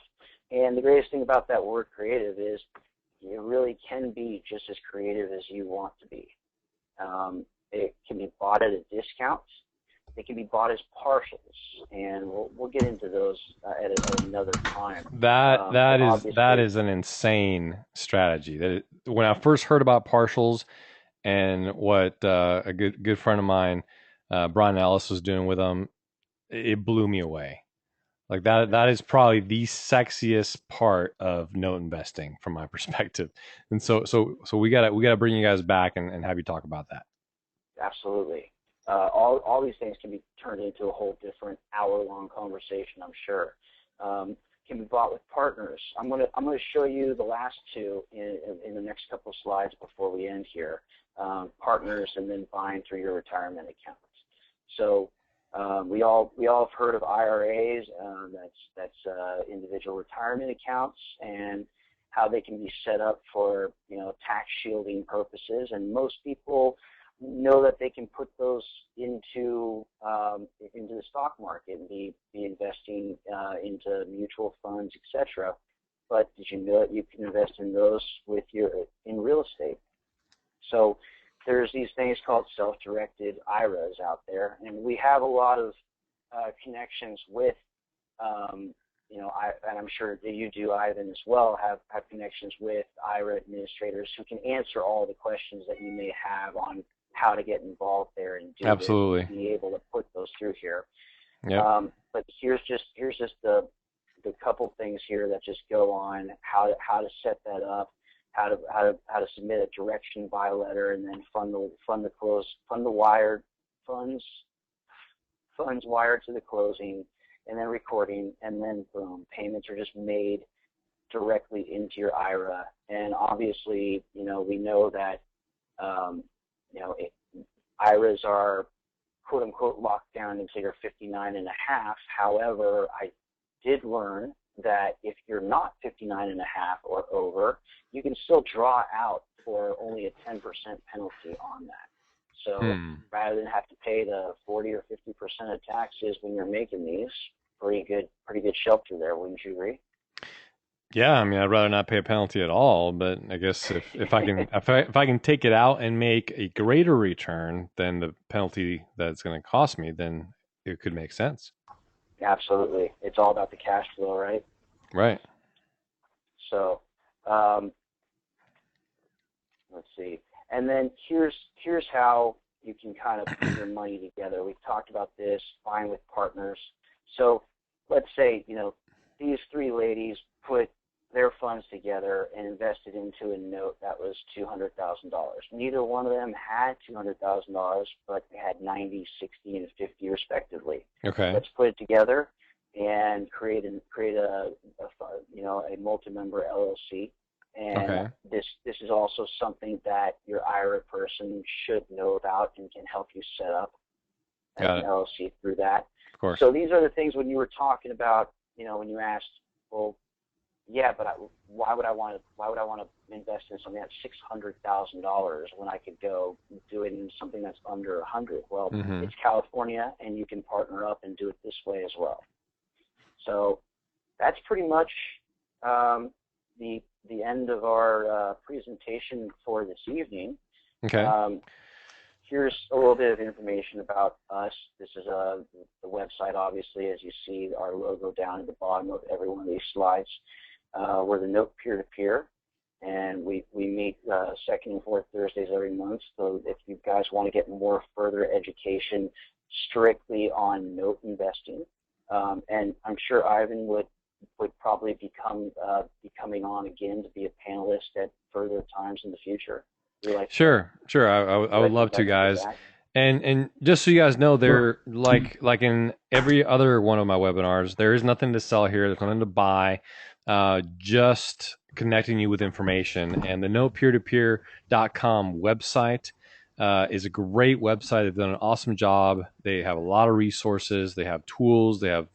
And the greatest thing about that word creative is you really can be just as creative as you want to be. It can be bought at a discount. It can be bought as partials, and we'll get into those at another time. That is an insane strategy. When I first heard about partials, and what a good friend of mine, Brian Ellis, was doing with them, it blew me away. Like that is probably the sexiest part of note investing from my perspective. And so we gotta bring you guys back and have you talk about that. Absolutely. all these things can be turned into a whole different hour-long conversation, I'm sure. Can be bought with partners. I'm gonna show you the last two in the next couple of slides before we end here. Partners and then buying through your retirement accounts. So we all have heard of IRAs. That's individual retirement accounts, and how they can be set up for tax shielding purposes. And most people know that they can put those into the stock market and be investing into mutual funds, etc. But did you know that you can invest in those in real estate? So there's these things called self-directed IRAs out there, and we have a lot of connections with, and I'm sure that you do, Ivan, as well, have connections with IRA administrators who can answer all the questions that you may have on how to get involved there and do Absolutely. this, and be able to put those through here. Yeah. But here's just the couple things here that just go on how to set that up, how to submit a direction buy letter, and then funds wired to the closing, and then recording, and then boom, payments are just made directly into your IRA. And obviously, we know that IRAs are quote unquote locked down until you're 59 and a half. However, I did learn that if you're not 59 and a half or over, you can still draw out for only a 10% penalty on that. So rather than have to pay the 40 or 50% of taxes when you're making these, pretty good shelter there, wouldn't you agree? Yeah, I mean, I'd rather not pay a penalty at all, but I guess if I can if I can take it out and make a greater return than the penalty that it's going to cost me, then it could make sense. Absolutely, it's all about the cash flow, right? Right. So let's see, and then here's how you can kind of put your money together. We've talked about this, buying with partners. So let's say these three ladies put their funds together and invested into a note that was $200,000. Neither one of them had $200,000, but they had 90, 60, and 50 respectively. Okay. Let's put it together and create a multi-member LLC. And Okay. this is also something that your IRA person should know about and can help you set up an LLC through that. Of course. So these are the things when you were talking about, when you asked, well, yeah, but why would I want to invest in something that's $600,000 when I could go do it in something that's under $100,000? Well, It's California, and you can partner up and do it this way as well. So that's pretty much the end of our presentation for this evening. Okay. Here's a little bit of information about us. This is the website, obviously, as you see our logo down at the bottom of every one of these slides. We're the Note Peer2Peer, and we meet second and fourth Thursdays every month. So if you guys want to get more further education strictly on note investing, and I'm sure Ivan would probably be coming on again to be a panelist at further times in the future. Sure. I would love to, guys. And just so you guys know, they're like in every other one of my webinars, there is nothing to sell here. There's nothing to buy. Just connecting you with information. And the notepeer2peer.com website is a great website. They've done an awesome job. They have a lot of resources. They have tools. They have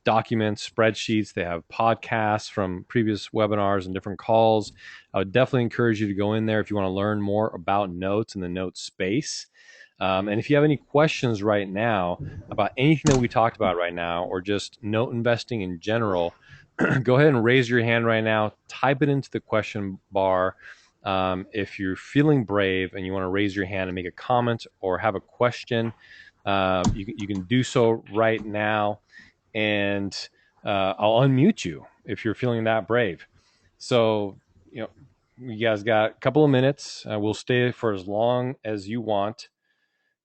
documents, spreadsheets. They have podcasts from previous webinars and different calls. I would definitely encourage you to go in there if you want to learn more about notes in the note space. And if you have any questions right now about anything that we talked about right now, or just note investing in general, go ahead and raise your hand right now. Type it into the question bar. If you're feeling brave and you want to raise your hand and make a comment or have a question, you can do so right now, and I'll unmute you if you're feeling that brave. So, you guys got a couple of minutes. We'll stay for as long as you want,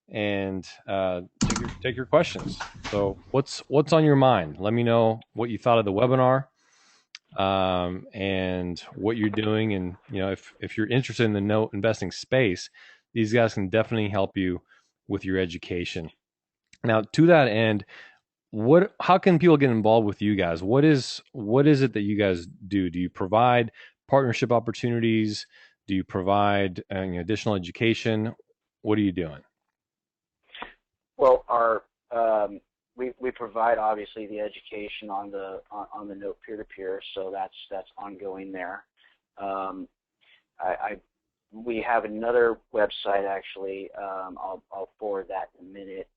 and take your questions. So what's on your mind? Let me know what you thought of the webinar, and what you're doing. And if you're interested in the note investing space, these guys can definitely help you with your education. Now, to that end, how can people get involved with you guys? What is it that you guys do? Do you provide partnership opportunities? Do you provide additional education? What are you doing? Well, we provide obviously the education on the Note Peer2Peer, so that's ongoing there. We have another website actually. I'll forward that in a minute.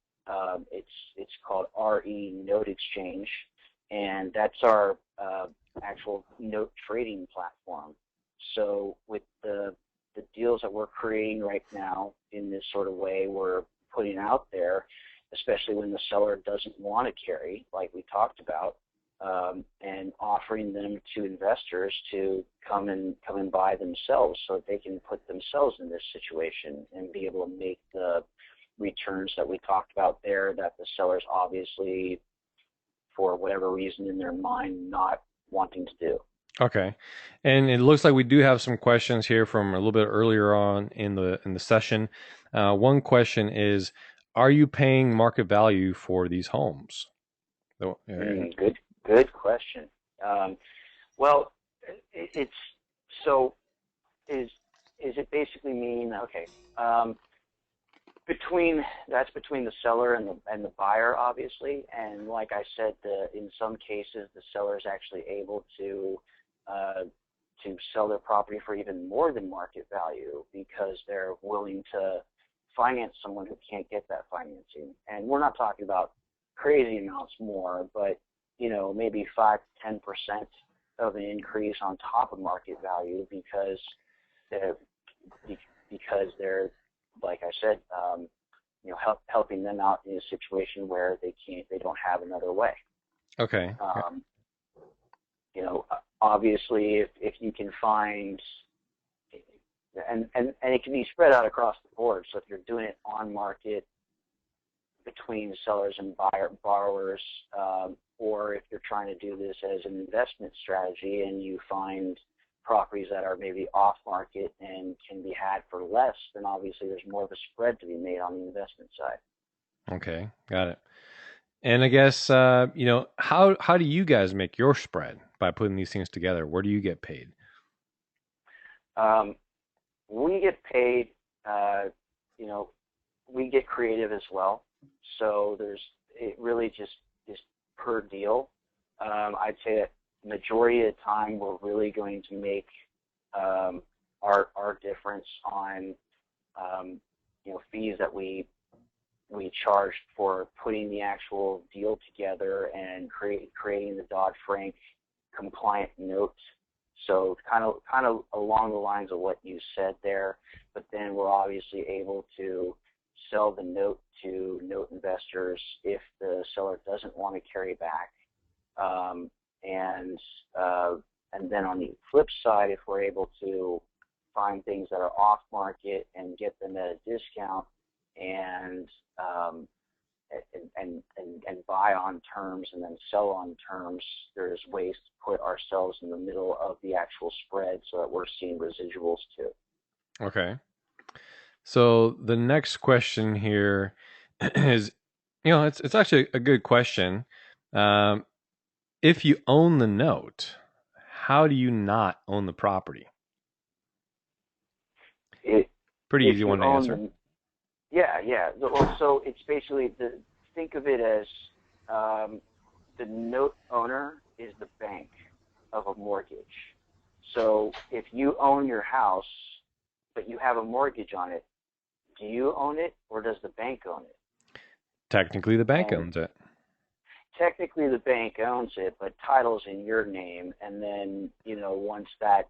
It's called RE Note Exchange, and that's our actual note trading platform. So with the deals that we're creating right now in this sort of way, we're putting out there, especially when the seller doesn't want to carry, like we talked about, and offering them to investors to come and buy themselves, so that they can put themselves in this situation and be able to make the returns that we talked about there, that the sellers obviously, for whatever reason in their mind, not wanting to do. Okay. And it looks like we do have some questions here from a little bit earlier on in the session. One question is, are you paying market value for these homes? Good question. Well, it's so is it basically mean, okay, between the seller and the buyer, obviously, and like I said, in some cases the seller is actually able to sell their property for even more than market value because they're willing to finance someone who can't get that financing. And we're not talking about crazy amounts more, but maybe 5 to 10% of an increase on top of market value because they're like I said, helping them out in a situation where they don't have another way. Okay. Obviously, if you can find, and it can be spread out across the board. So if you're doing it on market between sellers and borrowers, or if you're trying to do this as an investment strategy and you find properties that are maybe off market and can be had for less, then obviously there's more of a spread to be made on the investment side. Okay, got it. And I guess how do you guys make your spread by putting these things together? Where do you get paid? We get paid. We get creative as well. So it really just is per deal. I'd say that majority of the time we're really going to make our difference on fees that we charge for putting the actual deal together and creating the Dodd-Frank compliant note. So kind of along the lines of what you said there, but then we're obviously able to sell the note to note investors if the seller doesn't want to carry back. And then on the flip side, if we're able to find things that are off market and get them at a discount and buy on terms and then sell on terms, there's ways to put ourselves in the middle of the actual spread so that we're seeing residuals too. Okay. So the next question here is, it's actually a good question. If you own the note, how do you not own the property? Pretty easy one to answer. Yeah. So it's basically think of it as the note owner is the bank of a mortgage. So if you own your house, but you have a mortgage on it, do you own it or does the bank own it? Technically, the bank owns it. Technically, the bank owns it, but title's in your name. And then, once that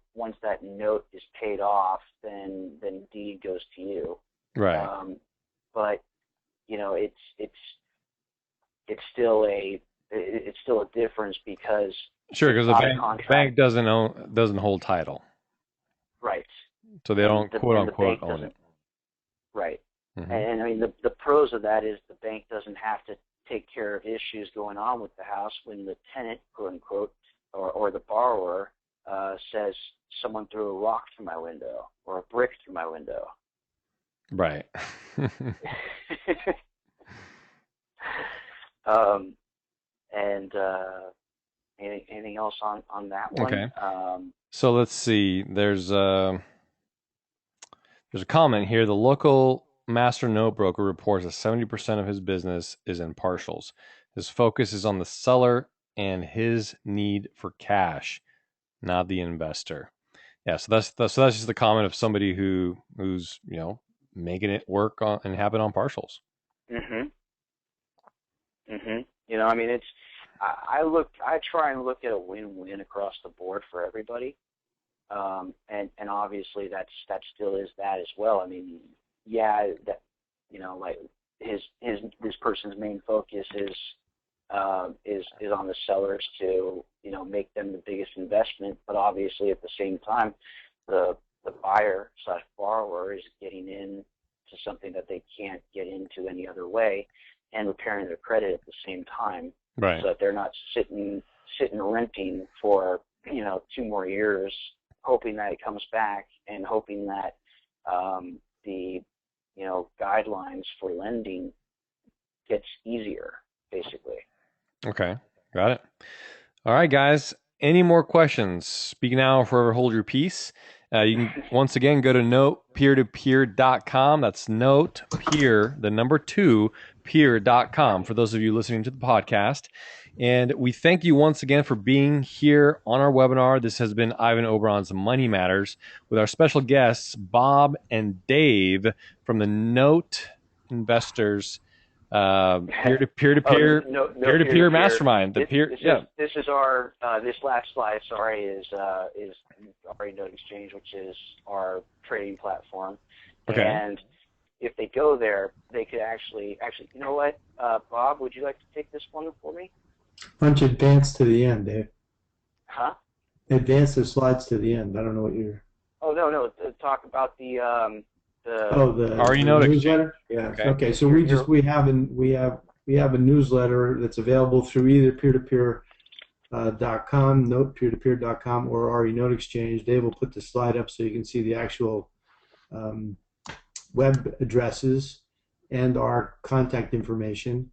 note is paid off, then deed goes to you. Right. But it's still a difference because because the bank doesn't hold title. Right. So they don't quote unquote own it. Right. Mm-hmm. And I mean the pros of that is the bank doesn't have to take care of issues going on with the house when the tenant, quote unquote, or the borrower says someone threw a rock through my window or a brick through my window. Right. on that one. Okay. So let's see. There's a comment here. The local master note broker reports that 70% of his business is in partials. His focus is on the seller and his need for cash, not the investor. Yeah, so that's just the comment of somebody who's making it work on and happen on partials. Mhm. Mhm. You know, I mean, it's I try and look at a win-win across the board for everybody. And obviously that still is that as well. I mean, yeah, that like this person's main focus is on the sellers to make them the biggest investment, but obviously at the same time, the buyer slash borrower is getting in to something that they can't get into any other way, and repairing their credit at the same time, right? So that they're not sitting renting for 2 more years, hoping that it comes back and hoping that the guidelines for lending gets easier, basically. Okay, got it. All right, guys. Any more questions? Speak now or forever hold your peace. You can once again go to notepeer2peer.com. That's notepeer, the number 2, peer.com for those of you listening to the podcast. And we thank you once again for being here on our webinar. This has been Ivan Oberon's Money Matters with our special guests, Bob and Dave from the Note Investors peer-to-peer mastermind. This is our this last slide. Sorry, is already Note Exchange, which is our trading platform. Okay. And if they go there, they could actually, you know what, Bob, would you like to take this one for me? Why don't you advance to the end, Dave? Huh? Advance the slides to the end. I don't know what you're. Oh no, talk about the newsletter. Yeah. Okay. So we have a newsletter that's available through either peer-to-peer.com, notepeer2peer.com, or RE Note Exchange. Dave will put the slide up so you can see the actual web addresses and our contact information.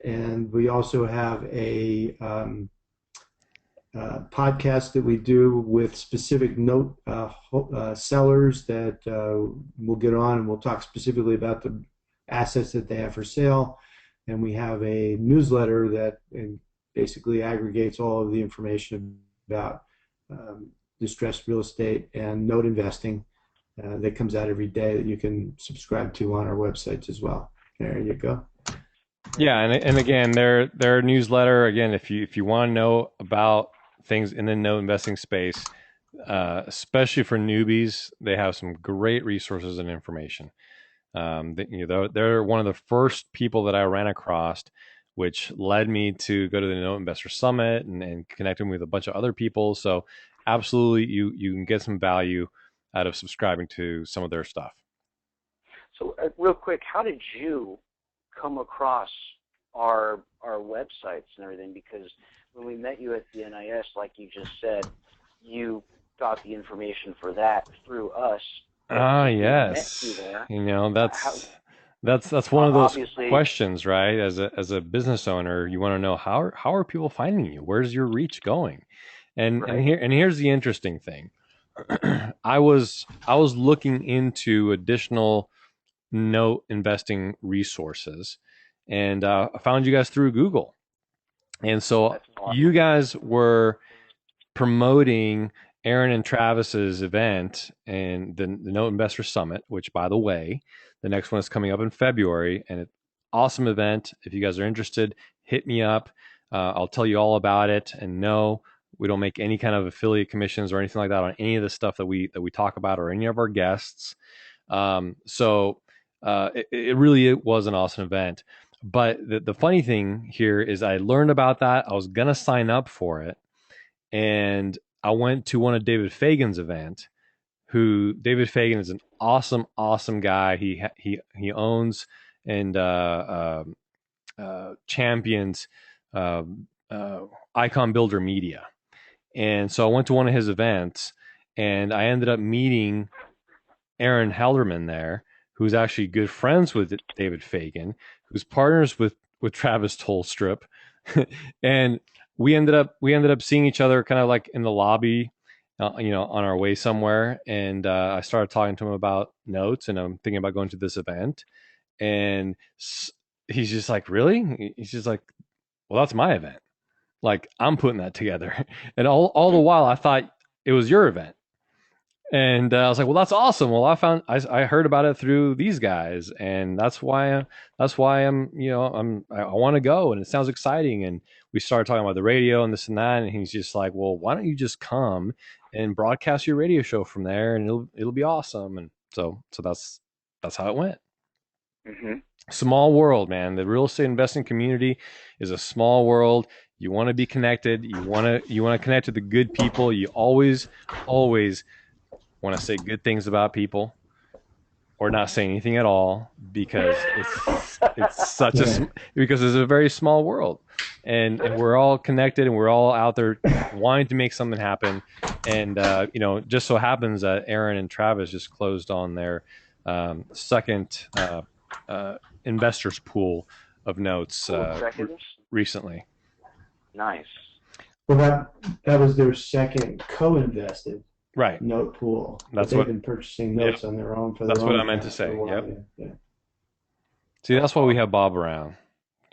And we also have a podcast that we do with specific note sellers that we'll get on, and we'll talk specifically about the assets that they have for sale. And we have a newsletter that basically aggregates all of the information about distressed real estate and note investing that comes out every day that you can subscribe to on our websites as well. There you go. Yeah, and again, their newsletter. Again, if you want to know about things in the note investing space, especially for newbies, they have some great resources and information. They're one of the first people that I ran across, which led me to go to the Note Investor Summit and connecting with a bunch of other people. So absolutely, you can get some value out of subscribing to some of their stuff. So real quick, how did you come across our websites and everything? Because when we met you at the NIS, like you just said, you got the information for that through us. Yes. That's one of those questions, right? As a business owner, you want to know how are people finding you? Where's your reach going? And here's the interesting thing. I was looking into additional note investing resources, and I found you guys through Google. And so you guys were promoting Aaron and Travis's event and the Note Investor Summit, which, by the way, the next one is coming up in February, and it's an awesome event. If you guys are interested, hit me up. I'll tell you all about it. And no, we don't make any kind of affiliate commissions or anything like that on any of the stuff that we talk about or any of our guests. It really was an awesome event. But the funny thing here is I learned about that. I was going to sign up for it. And I went to one of David Fagan's event. David Fagan is an awesome, awesome guy. He owns and champions Icon Builder Media. And so I went to one of his events, and I ended up meeting Aaron Helderman there, who's actually good friends with David Fagan, who's partners with Travis Tolstrup. And we ended up seeing each other kind of like in the lobby, on our way somewhere, and I started talking to him about notes, and I'm thinking about going to this event, and he's just like, really? He's just like, well, that's my event. Like, I'm putting that together, and all the while I thought it was your event. And I was like, well, that's awesome. Well, I heard about it through these guys, and that's why I want to go, and it sounds exciting. And we started talking about the radio and this and that, and he's just like, well, why don't you just come and broadcast your radio show from there, and it'll be awesome. And so that's how it went. Mm-hmm. Small world, man. The real estate investing community is a small world. You want to be connected. You want to connect to the good people. You always want to say good things about people, or not say anything at all, because it's such because it's a very small world, and we're all connected, and we're all out there wanting to make something happen. And just so happens that Aaron and Travis just closed on their second investors pool of notes recently. Nice. Well, that was their second co-invested Right. note pool. That's they've what been purchasing notes on their own for their that's own what I meant to say. Yep. See, that's why we have Bob around.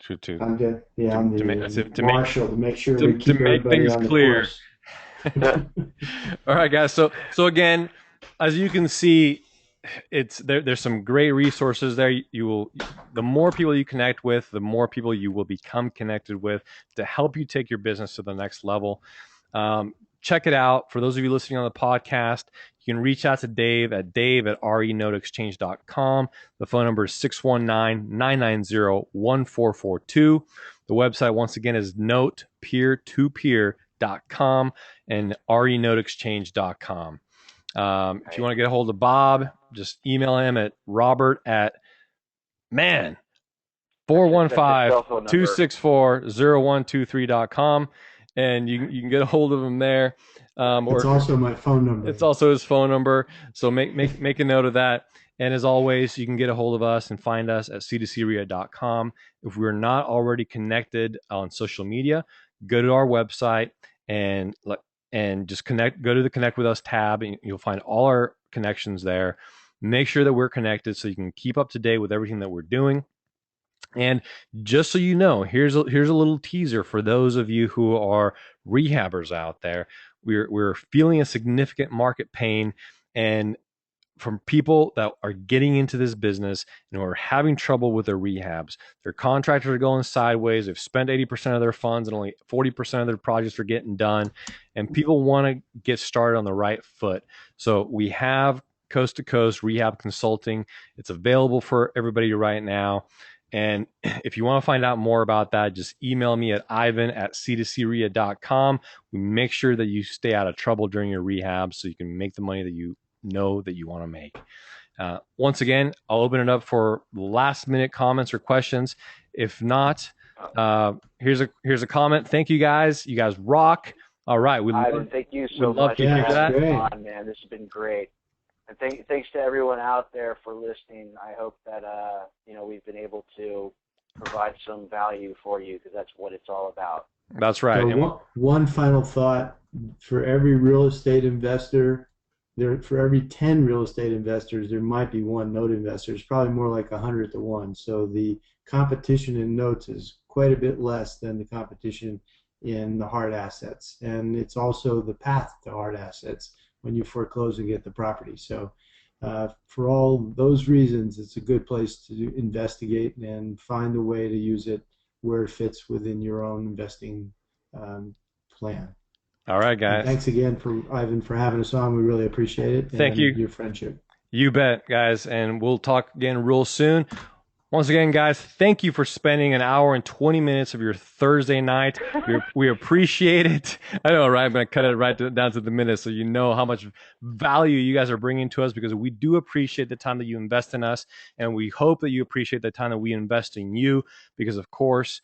I'm the marshal to make sure we to keep make everybody things on the clear. course. All right, guys. So again, as you can see, there's some great resources there. The more people you connect with, the more people you will become connected with to help you take your business to the next level. Check it out. For those of you listening on the podcast, you can reach out to Dave at renoteexchange.com. The phone number is 619-990-1442. The website, once again, is notepeer2peer.com and renoteexchange.com. If you want to get a hold of Bob, just email him at robert at 415-264-0123.com. And you can get a hold of him there. It's also my phone number. It's also his phone number. So make a note of that. And as always, you can get a hold of us and find us at c2crea.com. If we're not already connected on social media, go to our website and just go to the Connect With Us tab, and you'll find all our connections there. Make sure that we're connected so you can keep up to date with everything that we're doing. And just so you know, here's a little teaser for those of you who are rehabbers out there. We're feeling a significant market pain, and from people that are getting into this business and are having trouble with their rehabs. Their contractors are going sideways. They've spent 80% of their funds and only 40% of their projects are getting done. And people want to get started on the right foot. So we have Coast to Coast Rehab Consulting. It's available for everybody right now. And if you want to find out more about that, just email me at ivan@c2crea.com. We make sure that you stay out of trouble during your rehab so you can make the money that you know that you want to make. Once again, I'll open it up for last minute comments or questions. If not, here's a comment. Thank you guys. You guys rock. All right. Ivan, thank you so much for having me on, man. This has been great. And thanks to everyone out there for listening. I hope that we've been able to provide some value for you, because that's what it's all about. That's right. So one final thought: for every real estate investor, for every 10 real estate investors, there might be one note investor. It's probably more like 100 to 1. So the competition in notes is quite a bit less than the competition in the hard assets, and it's also the path to hard assets when you foreclose and get the property. So for all those reasons, it's a good place to investigate and find a way to use it where it fits within your own investing plan. All right, guys. And thanks again, Ivan, for having us on. We really appreciate it. Thank you. Your friendship. You bet, guys. And we'll talk again real soon. Once again, guys, thank you for spending an hour and 20 minutes of your Thursday night. We appreciate it. I know, right? I'm going to cut it right down to the minute so you know how much value you guys are bringing to us, because we do appreciate the time that you invest in us, and we hope that you appreciate the time that we invest in you, because, of course,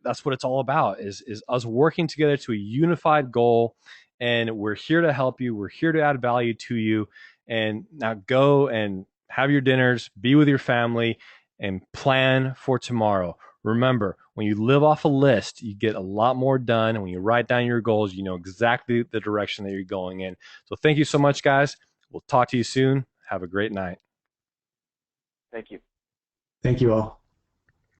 that's what it's all about, is us working together to a unified goal, and we're here to help you. We're here to add value to you. And now go and have your dinners, be with your family, and plan for tomorrow. Remember, when you live off a list, you get a lot more done. And when you write down your goals, you know exactly the direction that you're going in. So thank you so much, guys. We'll talk to you soon. Have a great night. Thank you. Thank you all.